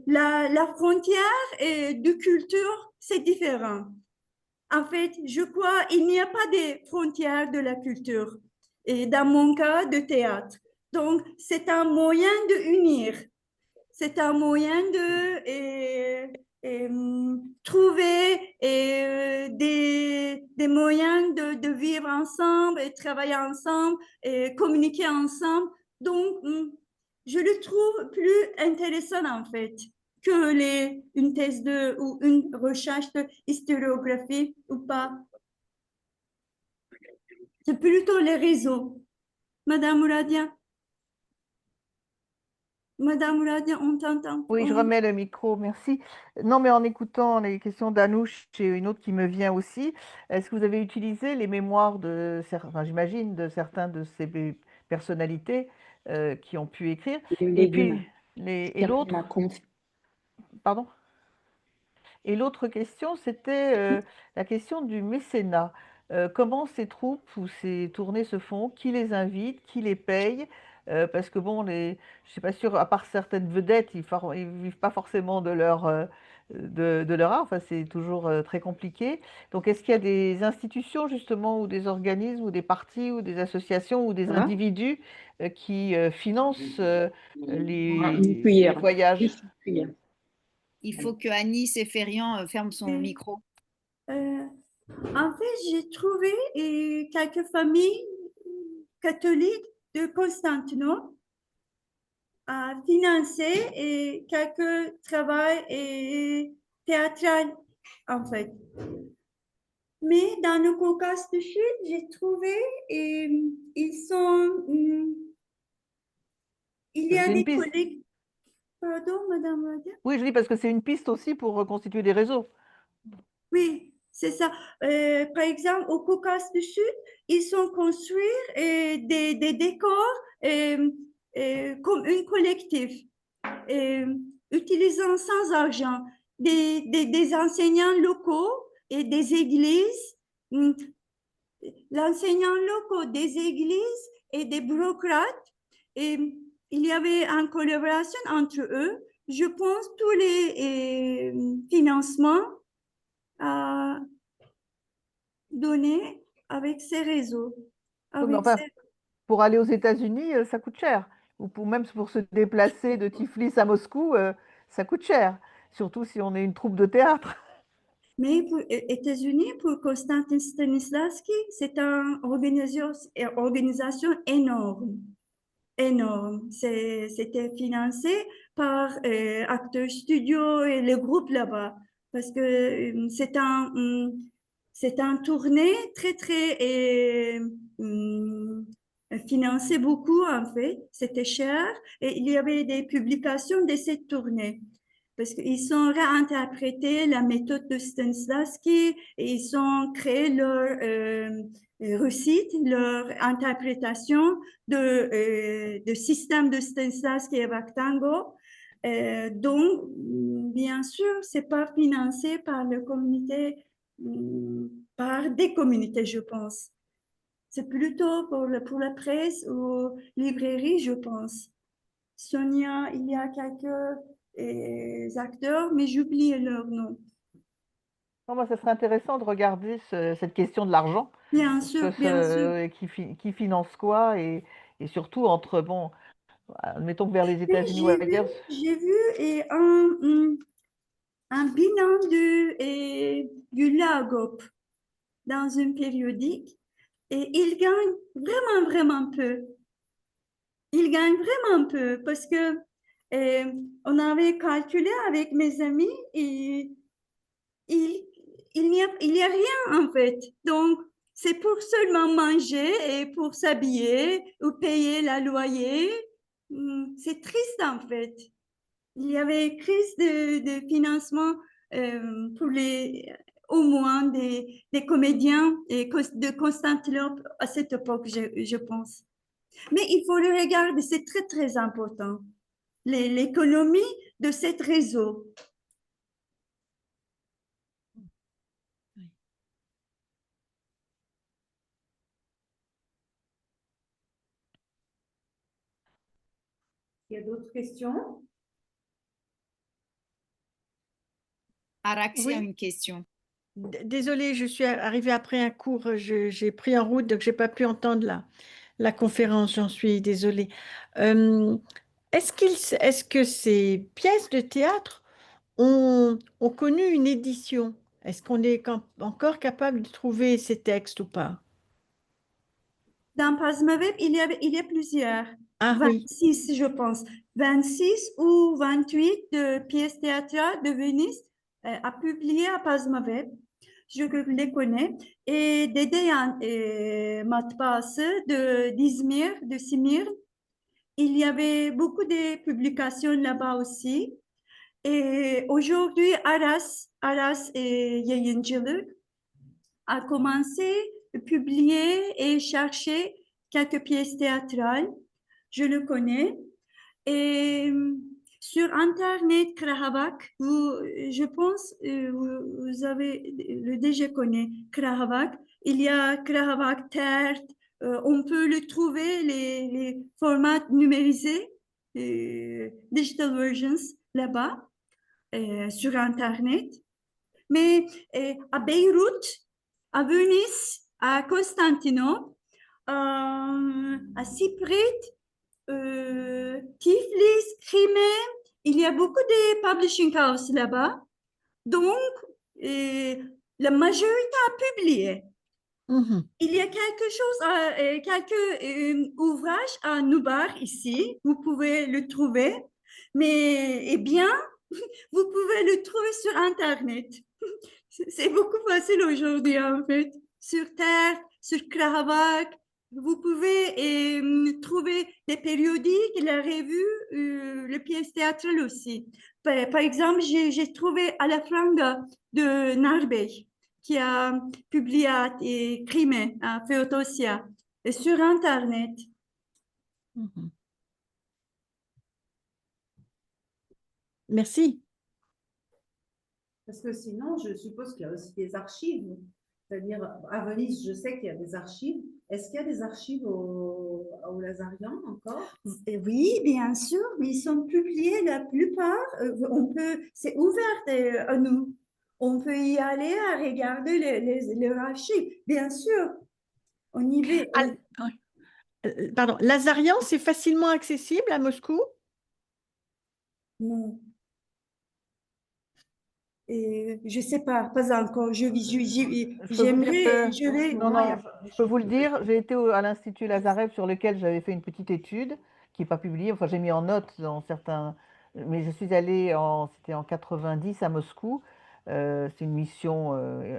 la frontière de culture, c'est différent. En fait, je crois qu'il n'y a pas de frontières de la culture. Et dans mon cas, de théâtre. Donc, c'est un moyen de unir. C'est un moyen de trouver des moyens de vivre ensemble et travailler ensemble et communiquer ensemble. Donc, je le trouve plus intéressant en fait que une thèse ou une recherche de historiographie ou pas. C'est plutôt les réseaux. Madame Mouradia, Madame Mouradia, on t'entend. Oui, je remets le micro, merci. Non, mais en écoutant les questions d'Anouche, j'ai une autre qui me vient aussi. Est-ce que vous avez utilisé les mémoires enfin, j'imagine, de certains de ces personnalités qui ont pu écrire. Le Et puis, début, et l'autre, pardon? Et l'autre question, c'était la question du mécénat. Comment ces troupes ou ces tournées se font? Qui les invite? Qui les paye? Parce que bon, je ne suis pas sûre, à part certaines vedettes, ils ne vivent pas forcément de leur art. Enfin, c'est toujours très compliqué. Donc, est-ce qu'il y a des institutions justement, ou des organismes, ou des partis, ou des associations, ou des individus qui financent une les cuillère. voyages? Juste une cuillère. Il faut que Anis Eferian ferme son micro. En fait, j'ai trouvé quelques familles catholiques de Constantinople à financer et quelques travaux théâtrales, en fait. Mais dans le Caucase du Sud, j'ai trouvé ils sont, il y a C'est une des piste. collègues. Pardon, Madame Nadia? Oui, je dis parce que c'est une piste aussi pour reconstituer des réseaux. Oui, c'est ça. Par exemple, au Caucase du Sud, ils ont construit des décors comme un collectif, utilisant sans argent des enseignants locaux et des églises, hum, l'enseignant locaux des églises et des bureaucrates. Et il y avait une collaboration entre eux. Je pense tous les financements à donner avec ces réseaux. Oui, mais Avec enfin, ces... pour aller aux États-Unis, ça coûte cher. Ou même pour se déplacer de Tiflis à Moscou, ça coûte cher. Surtout si on est une troupe de théâtre. Mais pour les États-Unis, pour Konstantin Stanislavski, c'est une organisation énorme. Énorme. C'était financé par Acteurs Studio et le groupe là-bas. Parce que c'est un tournée très, très financé beaucoup en fait. C'était cher et il y avait des publications de cette tournée. Parce qu'ils ont réinterprété la méthode de Stanislavski et ils ont créé leur recite, leur interprétation de système de Stanislavski et Vaktango. Donc, bien sûr, c'est pas financé par la communauté, par des communautés, je pense. C'est plutôt pour la presse ou librairie, je pense. Sonia, il y a quelques acteurs, mais j'oublie leur nom. Non, moi, ça serait intéressant de regarder cette question de l'argent, Bien sûr, bien sûr. qui finance quoi, et surtout entre, bon, admettons que vers les Oui, États-Unis ou ailleurs. j'ai vu un bilan du Lagop dans une périodique et il gagne vraiment, vraiment peu. Il gagne vraiment peu parce que on avait calculé avec mes amis et il, il n'y a rien en fait. Donc, c'est pour seulement manger et pour s'habiller ou payer la loyer. C'est triste en fait. Il y avait une crise de financement pour au moins des comédiens de Constantinople à cette époque, je pense. Mais il faut le regarder, c'est très, très important. L'économie de ce réseau. Il y a d'autres questions? Araxi a Oui, une question. désolée, je suis arrivée après un cours, j'ai pris en route, donc j'ai pas pu entendre la conférence, j'en suis désolée. Euh, est-ce que ces pièces de théâtre ont connu une édition? Est-ce qu'on est encore capable de trouver ces textes ou pas? Dans Pasmaveb, il y a plusieurs. Ah oui, 26, je pense. 26 ou 28 de pièces théâtrales de Venise a publié à Pasmaveb. Je les connais. Et Dedeyan Matbaası d'Izmir, de Simir. Il y avait beaucoup de publications là-bas aussi. Et aujourd'hui, Aras Yayıncılık a commencé à publier et chercher quelques pièces théâtrales, je le connais. Et sur Internet, Krahavak, je pense, vous avez le déjà connu Krahavak. Il y a Krahavak Tert. On peut le trouver, les formats numérisés, digital versions, là-bas, sur Internet. Mais à Beyrouth, à Venise, à Constantinople, à Chypre, Tiflis, Crimée, il y a beaucoup de publishing houses là-bas. Donc, la majorité a publié. Mhm. Il y a quelques ouvrages à Nubar ici. Vous pouvez le trouver. Mais, eh bien, vous pouvez le trouver sur Internet. C'est beaucoup facile aujourd'hui, en fait. Sur Terre, sur Krahavak, vous pouvez trouver des périodiques, la revue, les pièces théâtrales aussi. Par exemple, j'ai trouvé à la Franga de Narbe, qui a publié et Crimée, à Féodosia, et sur Internet. Mhm. Merci. Parce que sinon, je suppose qu'il y a aussi des archives. C'est-à-dire, à Venise, je sais qu'il y a des archives. Est-ce qu'il y a des archives au Lazarian encore? Oui, bien sûr, mais ils sont publiés la plupart. C'est ouvert à nous. On peut y aller à regarder les archives, bien sûr. On y va. Pardon, Lazarian, c'est facilement accessible à Moscou? Non. Je sais pas encore. Je peux vous dire que, je vais. non, non, je peux vous le dire, j'ai été à l'Institut Lazarev sur lequel j'avais fait une petite étude qui n'est pas publiée, enfin j'ai mis en note dans certains, mais je suis allée c'était en 90 à Moscou. C'est une mission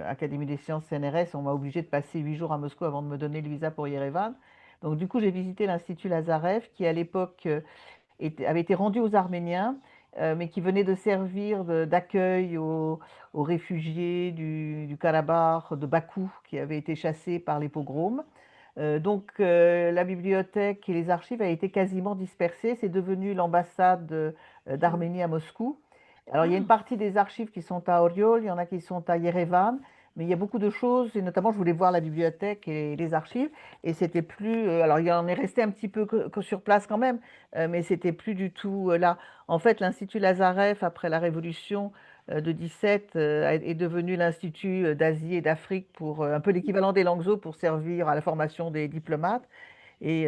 Académie des sciences CNRS, on m'a obligé de passer 8 jours à Moscou avant de me donner le visa pour Yerevan. Donc du coup j'ai visité l'Institut Lazarev qui à l'époque avait été rendu aux Arméniens, mais qui venait de servir d'accueil aux réfugiés du Karabakh, de Bakou, qui avaient été chassés par les pogroms. Donc la bibliothèque et les archives avaient été quasiment dispersées. C'est devenu l'ambassade d'Arménie à Moscou. Alors il y a une partie des archives qui sont à Oriol, il y en a qui sont à Yerevan, mais il y a beaucoup de choses, et notamment je voulais voir la bibliothèque et les archives, et c'était plus, alors il en est resté un petit peu que sur place quand même, mais c'était plus du tout là. En fait, l'Institut Lazarev, après la Révolution de 17, est devenu l'Institut d'Asie et d'Afrique pour un peu l'équivalent des Langso pour servir à la formation des diplomates. Et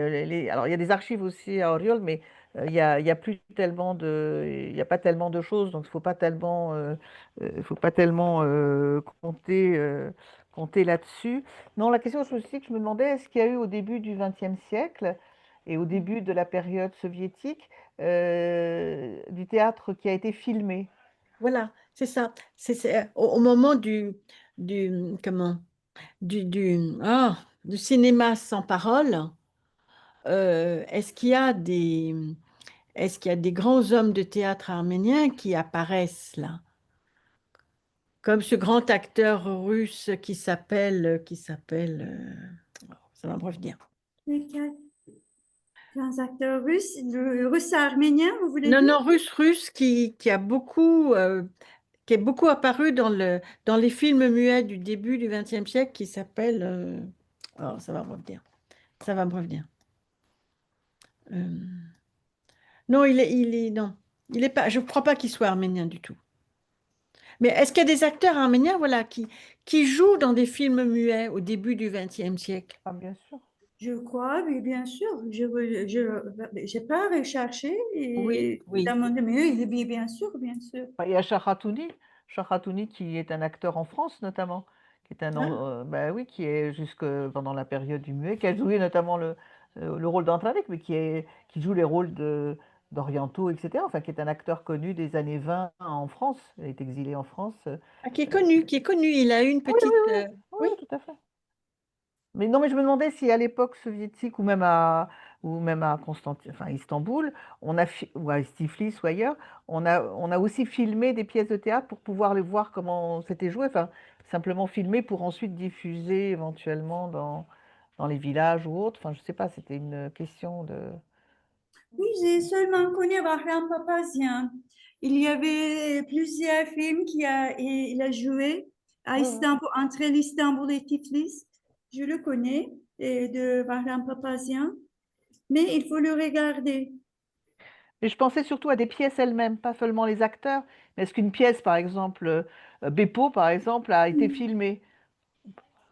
alors, il y a des archives aussi à Oriol, mais il y a plus tellement il y a pas tellement de choses, donc il faut pas tellement compter là-dessus. Non, la question aussi que je me demandais, est-ce qu'il y a eu au début du XXe siècle et au début de la période soviétique du théâtre qui a été filmé? Voilà, c'est ça. Au moment comment, du cinéma sans parole, est-ce qu'il y a des grands hommes de théâtre arméniens qui apparaissent là? Comme ce grand acteur russe ça va me revenir. Un acteur russe, le russe arménien, vous voulez Non, dire? non, russe qui est beaucoup apparu dans les films muets du début du XXe siècle qui s'appelle, oh, ça va me revenir. Ça va me revenir. Euh, non, non, il est pas, je ne crois pas qu'il soit arménien du tout. Mais est-ce qu'il y a des acteurs arméniens, voilà, qui jouent dans des films muets au début du XXe siècle? Ah, bien sûr. Je crois, oui, bien sûr. J'ai pas recherché Oui, et oui. dans mon milieu, oui, bien sûr, bien sûr. Enfin, il y a Shahratuni qui est un acteur en France notamment, qui est Ah, bah oui, qui est jusque pendant la période du muet, qui a joué notamment le rôle d'Antranik, mais qui joue les rôles d'orientaux, etc. Enfin, qui est un acteur connu des années 20 en France. Il est exilé en France. qui est connu, qui est connu. Il a eu une Oui, oui, petite, oui, oui, oui. oui, tout à fait. Mais non, mais je me demandais si à l'époque soviétique ou même à enfin Istanbul, ou à Tiflis ou ailleurs, on a aussi filmé des pièces de théâtre pour pouvoir les voir comment c'était joué, enfin simplement filmé pour ensuite diffuser éventuellement dans les villages ou autres. Enfin, je ne sais pas, c'était une question de... Oui, j'ai seulement connu Bahram Papazian. Il y avait plusieurs films il a joué à Ouais, ouais. Istanbul, entre l'Istanbul et Tiflis. Je le connais, de Bahram Papazian, mais il faut le regarder. Mais je pensais surtout à des pièces elles-mêmes, pas seulement les acteurs. Mais est-ce qu'une pièce, par exemple, Beppo, par exemple, a été filmée?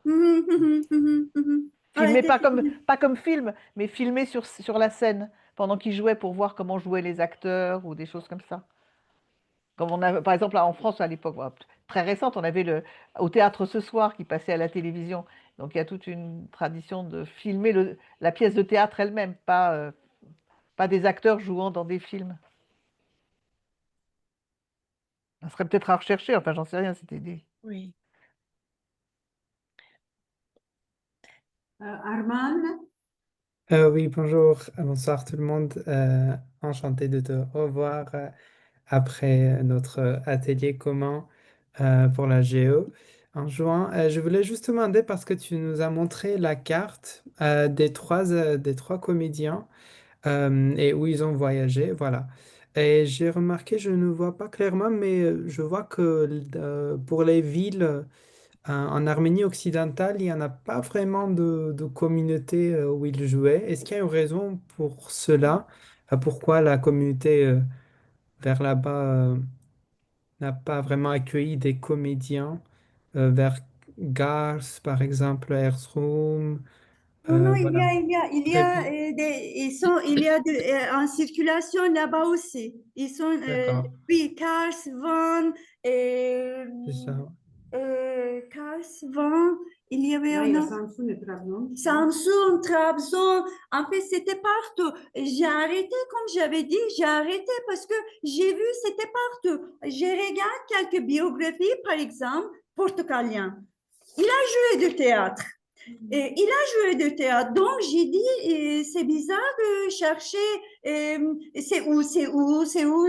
Ah, Filmée pas comme, c'était- pas comme film, mais filmée sur la scène, pendant qu'ils jouaient pour voir comment jouaient les acteurs ou des choses comme ça. Comme on a, par exemple, en France, à l'époque très récente, on avait au théâtre ce soir qui passait à la télévision. Donc il y a toute une tradition de filmer la pièce de théâtre elle-même, pas des acteurs jouant dans des films. Ça serait peut-être à rechercher, enfin j'en sais rien, c'était des... Oui. Arman, Oui, bonjour, bonsoir tout le monde. Enchanté de te revoir après notre atelier commun pour la Géo en juin. Je voulais juste te demander parce que tu nous as montré la carte des trois comédiens et où ils ont voyagé, voilà. Et j'ai remarqué, je ne vois pas clairement, mais je vois que pour les villes en Arménie occidentale, il n'y en a pas vraiment de communauté où ils jouaient. Est-ce qu'il y a une raison pour cela? Pourquoi la communauté vers là-bas n'a pas vraiment accueilli des comédiens vers Gars, par exemple, Erzurum, Non, non, voilà. Trépide. il y a en circulation là-bas aussi. Ils sont, D'accord, oui, Kars, Van, euh, c'est ça. Kars, Van, il y avait là, il un y a autre. Samsun et Trabzon. Samsun, Trabzon, en fait, c'était partout. J'ai arrêté, comme j'avais dit, j'ai arrêté parce que j'ai vu, c'était partout. Je regarde quelques biographies, par exemple, portugalien. Il a joué du théâtre. Et il a joué du théâtre. Donc, j'ai dit, c'est bizarre de chercher, c'est où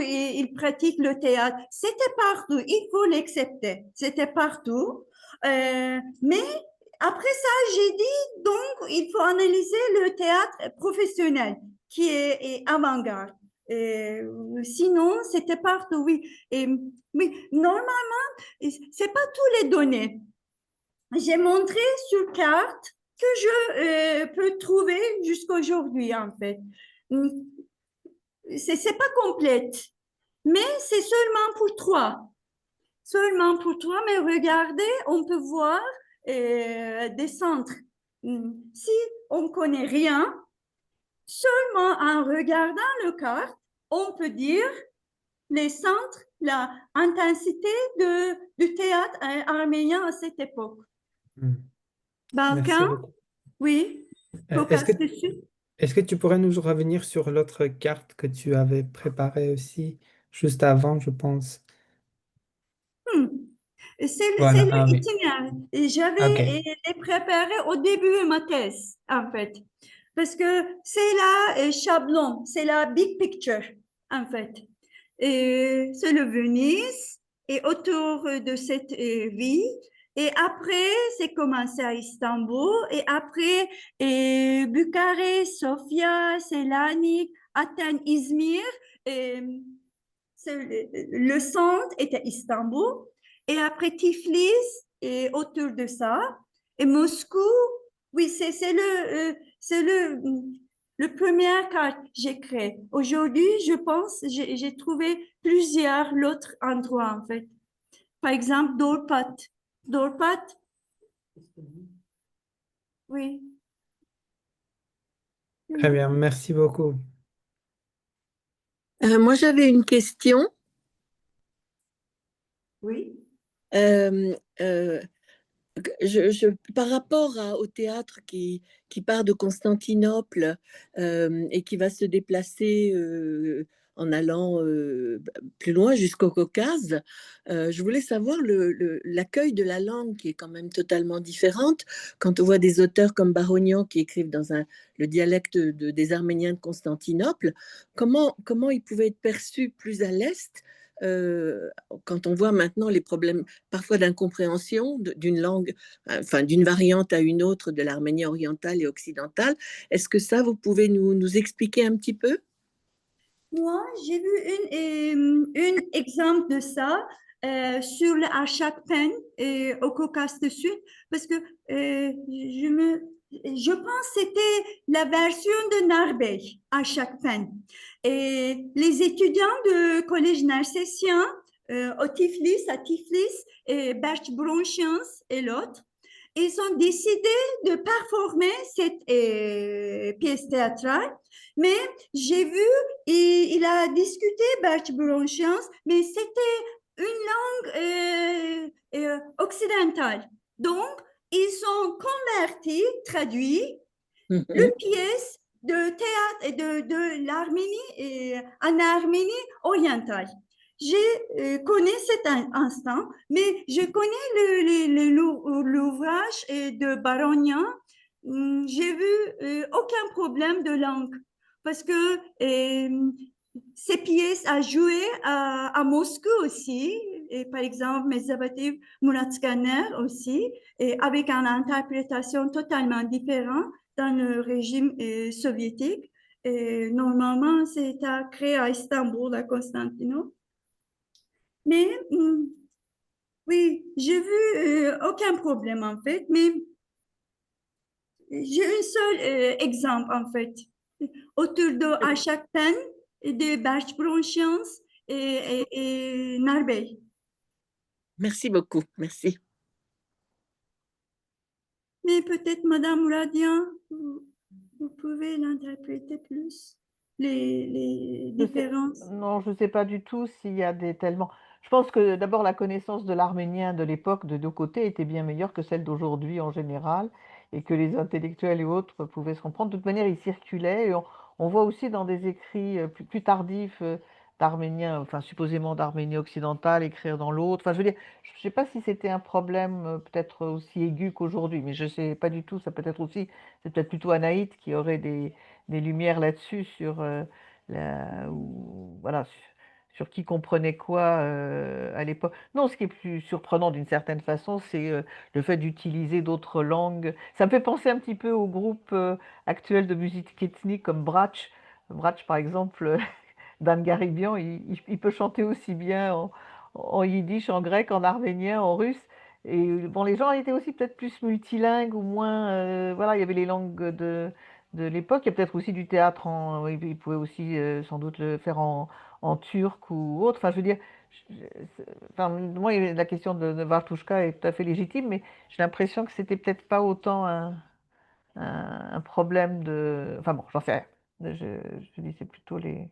il pratique le théâtre. C'était partout, il faut l'accepter. C'était partout. Mais après ça, j'ai dit, donc, il faut analyser le théâtre professionnel, qui est avant-garde. Sinon, c'était partout, oui. Et, oui, normalement, c'est pas tous les données. J'ai montré sur carte que je peux trouver jusqu'à aujourd'hui, en fait. C'est pas complète, mais c'est seulement pour trois. Seulement pour trois, mais regardez, on peut voir des centres. Si on ne connaît rien, seulement en regardant le carte, on peut dire les centres, la intensité du théâtre arménien à cette époque. Hmm. Merci Balkan, beaucoup. oui. Est-ce que Caucase du Sud. Est-ce que tu pourrais nous revenir sur l'autre carte que tu avais préparée aussi, juste avant, je pense? Hmm. C'est Voilà, ah oui. l'itinéraire. Et Ok. j'avais les préparé au début de ma thèse, en fait. Parce que c'est la chablon, c'est la big picture, en fait. Et c'est le Venise et autour de cette ville. Et après, c'est commencé à Istanbul. Et après, Bucarest, Sofia, Selanik, Athènes, Izmir. Et le centre était Istanbul. Et après Tiflis, et autour de ça. Et Moscou, oui, c'est le premier carte que j'ai créé. Aujourd'hui, je pense, j'ai trouvé plusieurs autres endroits, en fait. Par exemple, Dorpat. Dorpat, oui. Très bien, merci beaucoup. Moi, j'avais une question. Oui. Euh, euh, par rapport au théâtre qui part de Constantinople et qui va se déplacer en allant plus loin jusqu'au Caucase, je voulais savoir l'accueil de la langue qui est quand même totalement différente. Quand on voit des auteurs comme Baronian qui écrivent dans le dialecte des Arméniens de Constantinople, comment ils pouvaient être perçus plus à l'Est quand on voit maintenant les problèmes parfois d'incompréhension d'une langue, enfin d'une variante à une autre de l'Arménie orientale et occidentale. Est-ce que ça, vous pouvez nous expliquer un petit peu? Moi, j'ai vu un exemple de ça sur le Arshakpen au Caucase du Sud, parce que je pense que c'était la version de Narbey, Arshakpen. Et les étudiants du collège narsessien au Tiflis, à Tiflis, et Berç Bronchians et l'autre, ils ont décidé de performer cette pièce théâtrale, mais j'ai vu il a discuté Berç Bronchians, mais c'était une langue occidentale. Donc, ils ont converti, traduit une pièce de théâtre et de l'Arménie en Arménie orientale. Je connais cet instant, mais je connais l'ouvrage de Baronia. J'ai vu aucun problème de langue parce que ces pièces a joué à Moscou aussi, et par exemple Mezzabativ Muratskaner aussi, et avec une interprétation totalement différente dans le régime soviétique. Et normalement, c'est créé à Istanbul, à Constantinople. Mais oui, j'ai vu aucun problème en fait, mais j'ai un seul exemple en fait. Autour de Arshakpen, de Berç Bronchians et Narbey. Merci beaucoup, merci. Mais peut-être, Madame Mouradian, vous pouvez l'interpréter plus, les différences. Non, je ne sais pas du tout s'il y a des tellement. Je pense que d'abord la connaissance de l'arménien de l'époque de deux côtés était bien meilleure que celle d'aujourd'hui en général, et que les intellectuels et autres pouvaient se comprendre. De toute manière, il circulait. Et on voit aussi dans des écrits plus tardifs d'arméniens, enfin supposément d'Arménie occidentale, écrire dans l'autre. Enfin, je veux dire, je ne sais pas si c'était un problème peut-être aussi aigu qu'aujourd'hui, mais je ne sais pas du tout. Ça peut être aussi, c'est peut-être plutôt Anaït qui aurait des lumières là-dessus sur voilà, sur qui comprenait quoi à l'époque. Non, ce qui est plus surprenant d'une certaine façon, c'est le fait d'utiliser d'autres langues. Ça me fait penser un petit peu au groupe actuel de musique ethnique comme Brach. Brach, par exemple, Dan Garibian, il peut chanter aussi bien en yiddish, en grec, en arménien, en russe. Et bon, les gens étaient aussi peut-être plus multilingues ou moins. Voilà, il y avait les langues de l'époque. Il y a peut-être aussi du théâtre en. Ils pouvaient aussi sans doute le faire en turc ou autre. Enfin, je veux dire. Enfin, moi, la question de Vartushka est tout à fait légitime, mais j'ai l'impression que c'était peut-être pas autant un problème de. Enfin bon, j'en sais rien. Je dis c'est plutôt les.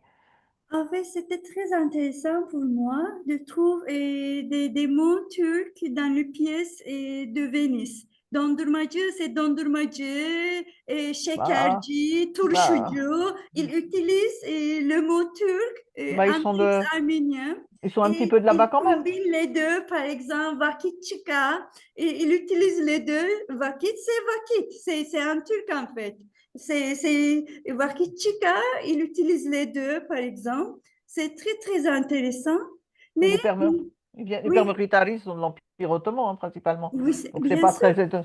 En fait, c'était très intéressant pour moi de trouver des mots turcs dans les pièces de Venise. Dondurmacı, c'est dondurmacı, Bah, şekerci, bah, turşucu. Ils utilisent le mot turc bah, en texte arménien ils sont un petit et peu de là-bas ils quand même. combinent les deux. Par exemple, vakitchika, et ils utilisent les deux. Vakit, c'est vakit, c'est un turc en fait. C'est Vakitchika, il utilise les deux, par exemple. C'est très, très intéressant. Et Mais les pères oui, Mauritari sont de l'Empire ottoman principalement. oui, Donc bien sûr.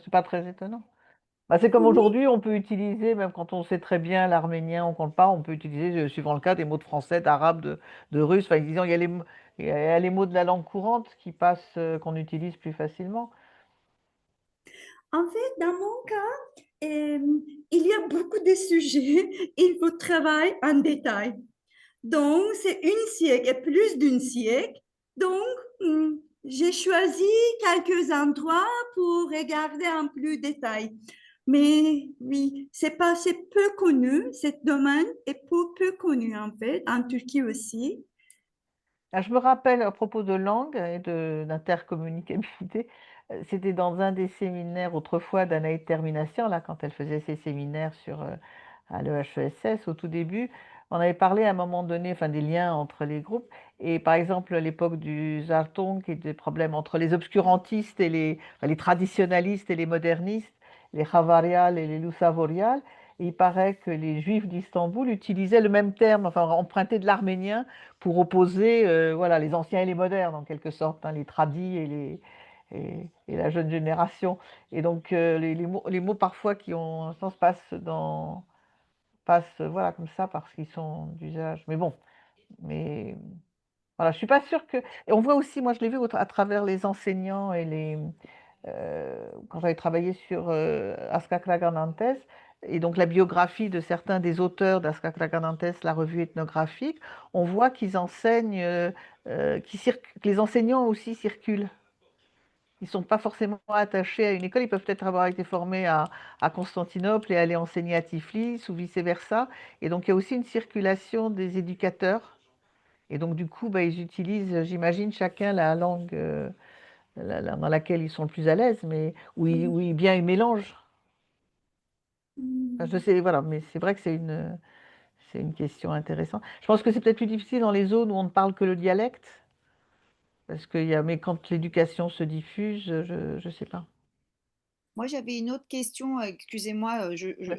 c'est pas très étonnant. Bah, c'est comme Oui, aujourd'hui, on peut utiliser, même quand on sait très bien l'arménien, on compte pas, on peut utiliser, suivant le cas, des mots de français, d'arabe, de russe. Enfin, disons, il y a les mots de la langue courante qui passent, qu'on utilise plus facilement. en fait, dans mon cas, il y a beaucoup de sujets. Il faut travailler en détail. Donc, c'est une siècle et plus d'une siècle. Donc, j'ai choisi quelques endroits pour regarder en plus détail. Mais oui, c'est peu connu, ce domaine est peu connu en fait, en Turquie aussi. Ah, je me rappelle à propos de langue et d'intercommunicabilité, c'était dans un des séminaires autrefois d'Anaïde Termination, là, quand elle faisait ses séminaires à l'EHESS au tout début. On avait parlé à un moment donné, enfin, des liens entre les groupes. Et par exemple, à l'époque du Zartung et des problèmes entre les obscurantistes et les traditionalistes et les modernistes, les Havarial et les Lusavorial. Et il paraît que les Juifs d'Istanbul utilisaient le même terme, enfin empruntaient de l'arménien pour opposer voilà, les anciens et les modernes, en quelque sorte, hein, les tradis et la jeune génération. Et donc les mots parfois qui ont un sens passent voilà, comme ça parce qu'ils sont d'usage. Mais bon, mais voilà, je suis pas sûre que. Et on voit aussi, moi je l'ai vu à travers les enseignants et quand j'avais travaillé sur Aska Kraganantes, et donc la biographie de certains des auteurs d'Aska Kraganantes, la revue ethnographique, on voit qu'ils enseignent, que les enseignants aussi circulent. Ils ne sont pas forcément attachés à une école, ils peuvent peut-être avoir été formés à Constantinople et aller enseigner à Tiflis ou vice-versa. Et donc il y a aussi une circulation des éducateurs. Et donc du coup, bah, ils utilisent, j'imagine, chacun la langue dans laquelle ils sont le plus à l'aise, mais bien ils mélangent. Enfin, je sais, voilà, mais c'est vrai que c'est une question intéressante. Je pense que c'est peut-être plus difficile dans les zones où on ne parle que le dialecte, parce mais quand l'éducation se diffuse, je sais pas. Moi, j'avais une autre question, excusez-moi, Ouais, je t'as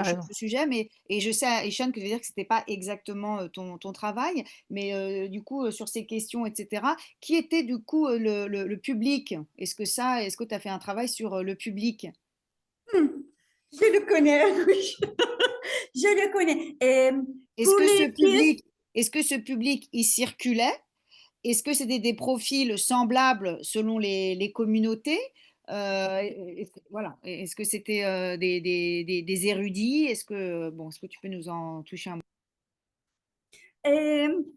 change raison. de sujet, mais et je sais, Hicham, que tu veux dire que c'était pas exactement ton travail, mais du coup, sur ces questions, etc., qui était du coup le public? Est-ce que tu as fait un travail sur le public? Hmm, je le connais, oui, je le connais. Et Est-ce pour que ce les pièces, public, est-ce que ce public, il circulait? Est-ce que c'était des profils semblables selon les communautés? Voilà. Est-ce que c'était des érudits? Est-ce que tu peux nous en toucher un mot?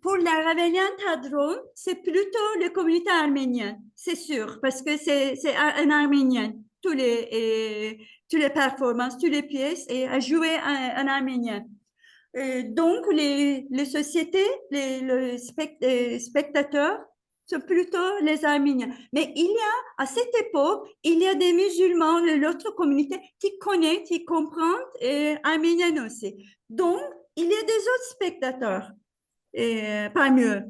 pour la rébellion Tadron, c'est plutôt la communauté arménienne, c'est sûr, parce que c'est un Arménien. Tous les performances, toutes les pièces, et à jouer un Arménien. Donc, les sociétés, les spectateurs sont plutôt les Arméniens. Mais à cette époque, il y a des musulmans de l'autre communauté qui connaissent, qui comprennent, et arméniens aussi. Donc, il y a des autres spectateurs parmi eux.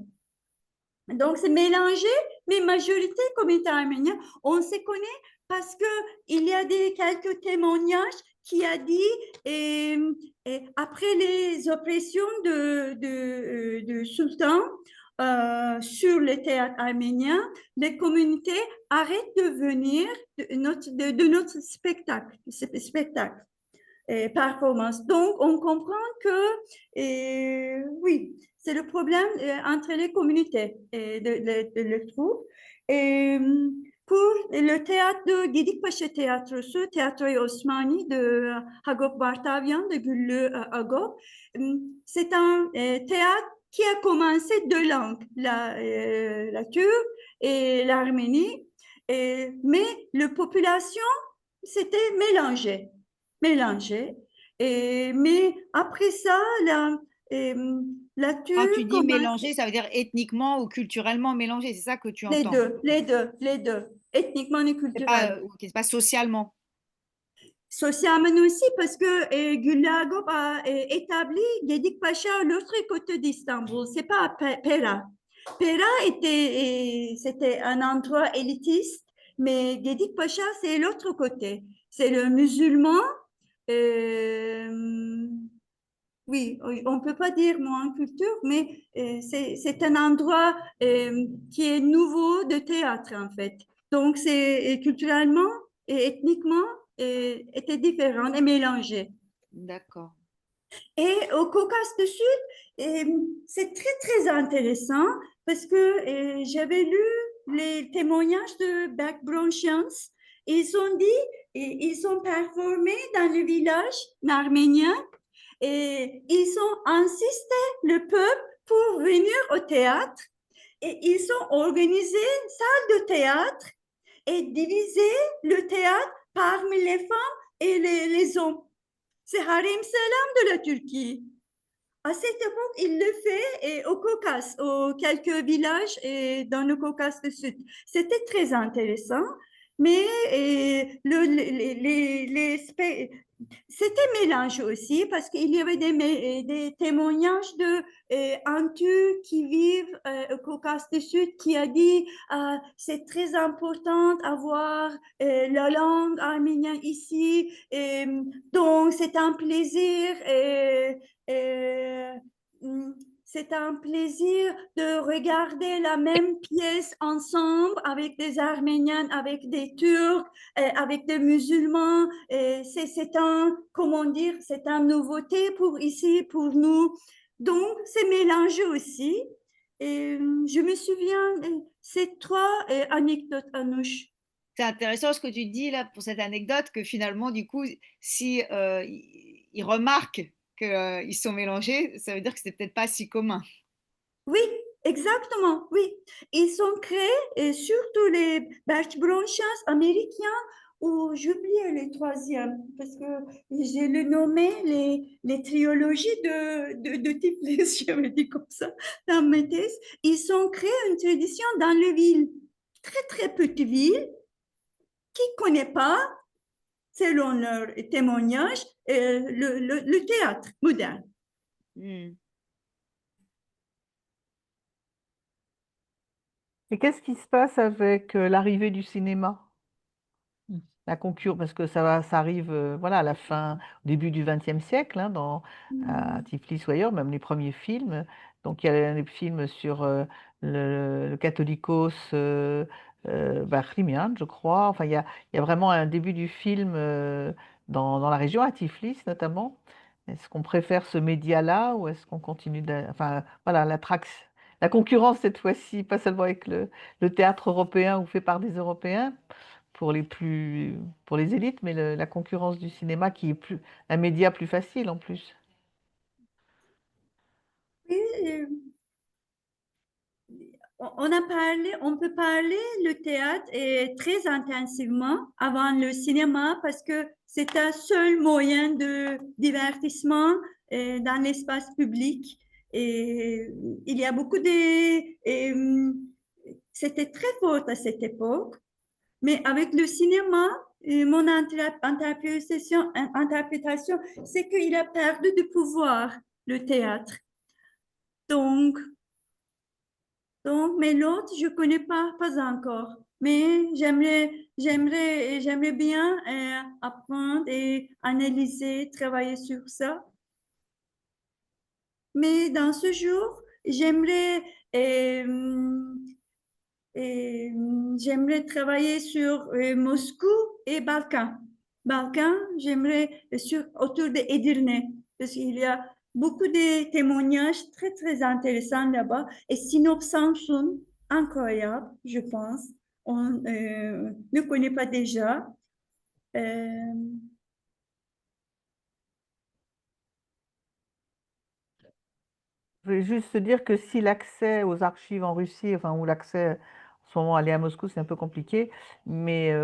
Donc, c'est mélangé, mais majorité communauté arménienne, on se connaît parce qu'il y a quelques témoignages qui a dit, après les oppressions de sultan sur le théâtre arménien, les communautés arrêtent de venir de notre spectacle performance. Donc, on comprend que, oui, c'est le problème entre les communautés de le troupe. Et pour le théâtre de Gedikpaşa Tiyatrosu, Théâtre Osmani de Hagop Bartavyan, de Güllü Agop, c'est un théâtre qui a commencé deux langues, la turque et l'arménie, mais la population s'était mélangé. Mais après ça, la Quand tu Turque dis commence mélanger, ça veut dire ethniquement ou culturellement mélanger, c'est ça que tu entends? les deux, ethniquement et culturellement. Ok, c'est pas socialement. Socialement aussi, parce que Güllü Agop a établi Gedikpaşa à l'autre côté d'Istanbul, c'est pas à Pera. Pera c'était un endroit élitiste, mais Gedikpaşa, c'est l'autre côté. C'est le musulman. euh, oui, on ne peut pas dire moins culture, mais c'est un endroit qui est nouveau de théâtre, en fait. Donc, c'est culturellement et ethniquement était différent et mélangé. D'accord. Et au Caucase du Sud, c'est très, très intéressant parce que j'avais lu les témoignages de Backbronchians. Ils ont dit, ils ont performé dans le village arménien et ils ont insisté le peuple pour venir au théâtre et ils ont organisé une salle de théâtre et divisé le théâtre parmi les femmes et les hommes. C'est Harim Selam de la Turquie. À cette époque, il le fait au Caucase, aux quelques villages et dans le Caucase du Sud. C'était très intéressant. mais c'était mélange aussi parce qu'il y avait des témoignages de Antu qui vivent au Caucase du Sud qui a dit c'est très important d'avoir la langue arménienne ici, donc c'est un plaisir. C'est un plaisir de regarder la même pièce ensemble avec des Arméniens, avec des Turcs, avec des musulmans. C'est un, comment dire, c'est une nouveauté pour ici, pour nous. Donc, c'est mélangé aussi. Et je me souviens de ces trois anecdotes, Anouche. C'est intéressant ce que tu dis là pour cette anecdote, que finalement, du coup, si ils remarquent qu'ils sont mélangés, ça veut dire que c'est peut-être pas si commun. Oui, exactement, oui. Ils sont créés, et surtout les Bert Bronchans américains, ou j'oublie le troisième, parce que j'ai le nommé les trilogies de Tiflis, je me dis comme ça, dans mes thèses. Ils ont créé une tradition dans les villes, très très petites villes, qui ne connaissent pas, selon leur témoignage, le théâtre moderne. Hmm. Et qu'est-ce qui se passe avec l'arrivée du cinéma? La concurrence, parce que ça arrive voilà, à la fin, au début du XXe siècle, hein, à Tiflis ou ailleurs, même les premiers films. Donc il y a des films sur le catholicos Bahrimian, je crois. Enfin, il y a vraiment un début du film dans la région, à Tiflis notamment. Est-ce qu'on préfère ce média-là ou est-ce qu'on continue enfin, voilà, la concurrence cette fois-ci, pas seulement avec le théâtre européen ou fait par des Européens, pour pour les élites, mais la concurrence du cinéma qui est un média plus facile en plus. Oui, on peut parler le théâtre très intensivement avant le cinéma parce que c'est un seul moyen de divertissement dans l'espace public. Et il y a beaucoup c'était très fort à cette époque, mais avec le cinéma, mon interprétation, c'est qu'il a perdu de pouvoir, le théâtre. Donc, mais l'autre, je ne connais pas encore. Mais j'aimerais bien apprendre et analyser, travailler sur ça. Mais dans ce jour, j'aimerais euh, j'aimerais travailler sur Moscou et Balkan. Balkan, j'aimerais autour de Edirne, parce qu'il y a beaucoup de témoignages très, très intéressants là-bas. Et Sinop Samsun, incroyable, je pense. On ne connaît pas déjà. Euh, Je voulais juste te dire que si l'accès aux archives en Russie, enfin, ou l'accès, en ce moment, aller à Moscou, c'est un peu compliqué, mais,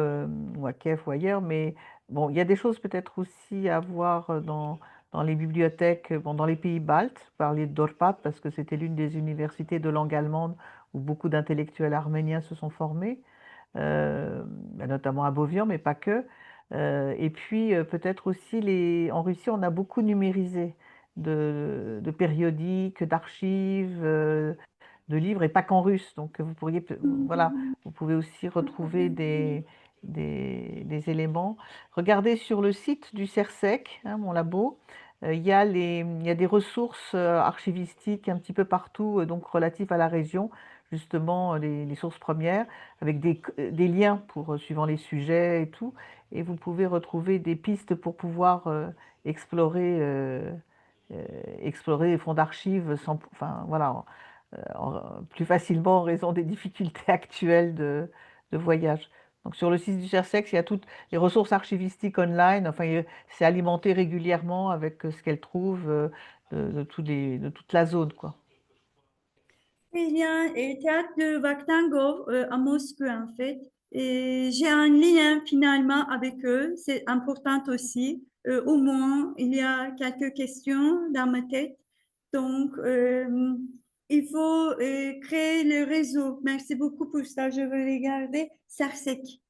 ou à Kiev ou ailleurs, mais bon, il y a des choses peut-être aussi à voir dans les bibliothèques, bon, dans les pays baltes, parler de Dorpat, parce que c'était l'une des universités de langue allemande où beaucoup d'intellectuels arméniens se sont formés. Notamment à Beauvion, mais pas que. Et puis peut-être aussi, en Russie, on a beaucoup numérisé de périodiques, d'archives, de livres, et pas qu'en russe. Donc voilà, vous pouvez aussi retrouver des éléments. Regardez sur le site du CERSEC, hein, mon labo. Il y a des ressources archivistiques un petit peu partout, donc relatives à la région, justement les sources premières, avec des liens suivant les sujets et tout. Et vous pouvez retrouver des pistes pour pouvoir explorer, explorer les fonds d'archives enfin, voilà, plus facilement en raison des difficultés actuelles de voyage. Donc sur le site du CERSEC, il y a toutes les ressources archivistiques online. Enfin, c'est alimenté régulièrement avec ce qu'elle trouve de toute la zone, quoi. Il y a un théâtre de Vakhtangov à Moscou, en fait. Et j'ai un lien finalement avec eux. C'est important aussi. Au moins, il y a quelques questions dans ma tête. Donc, il faut créer le réseau. Merci beaucoup pour ça. Je vais regarder. Sarsec.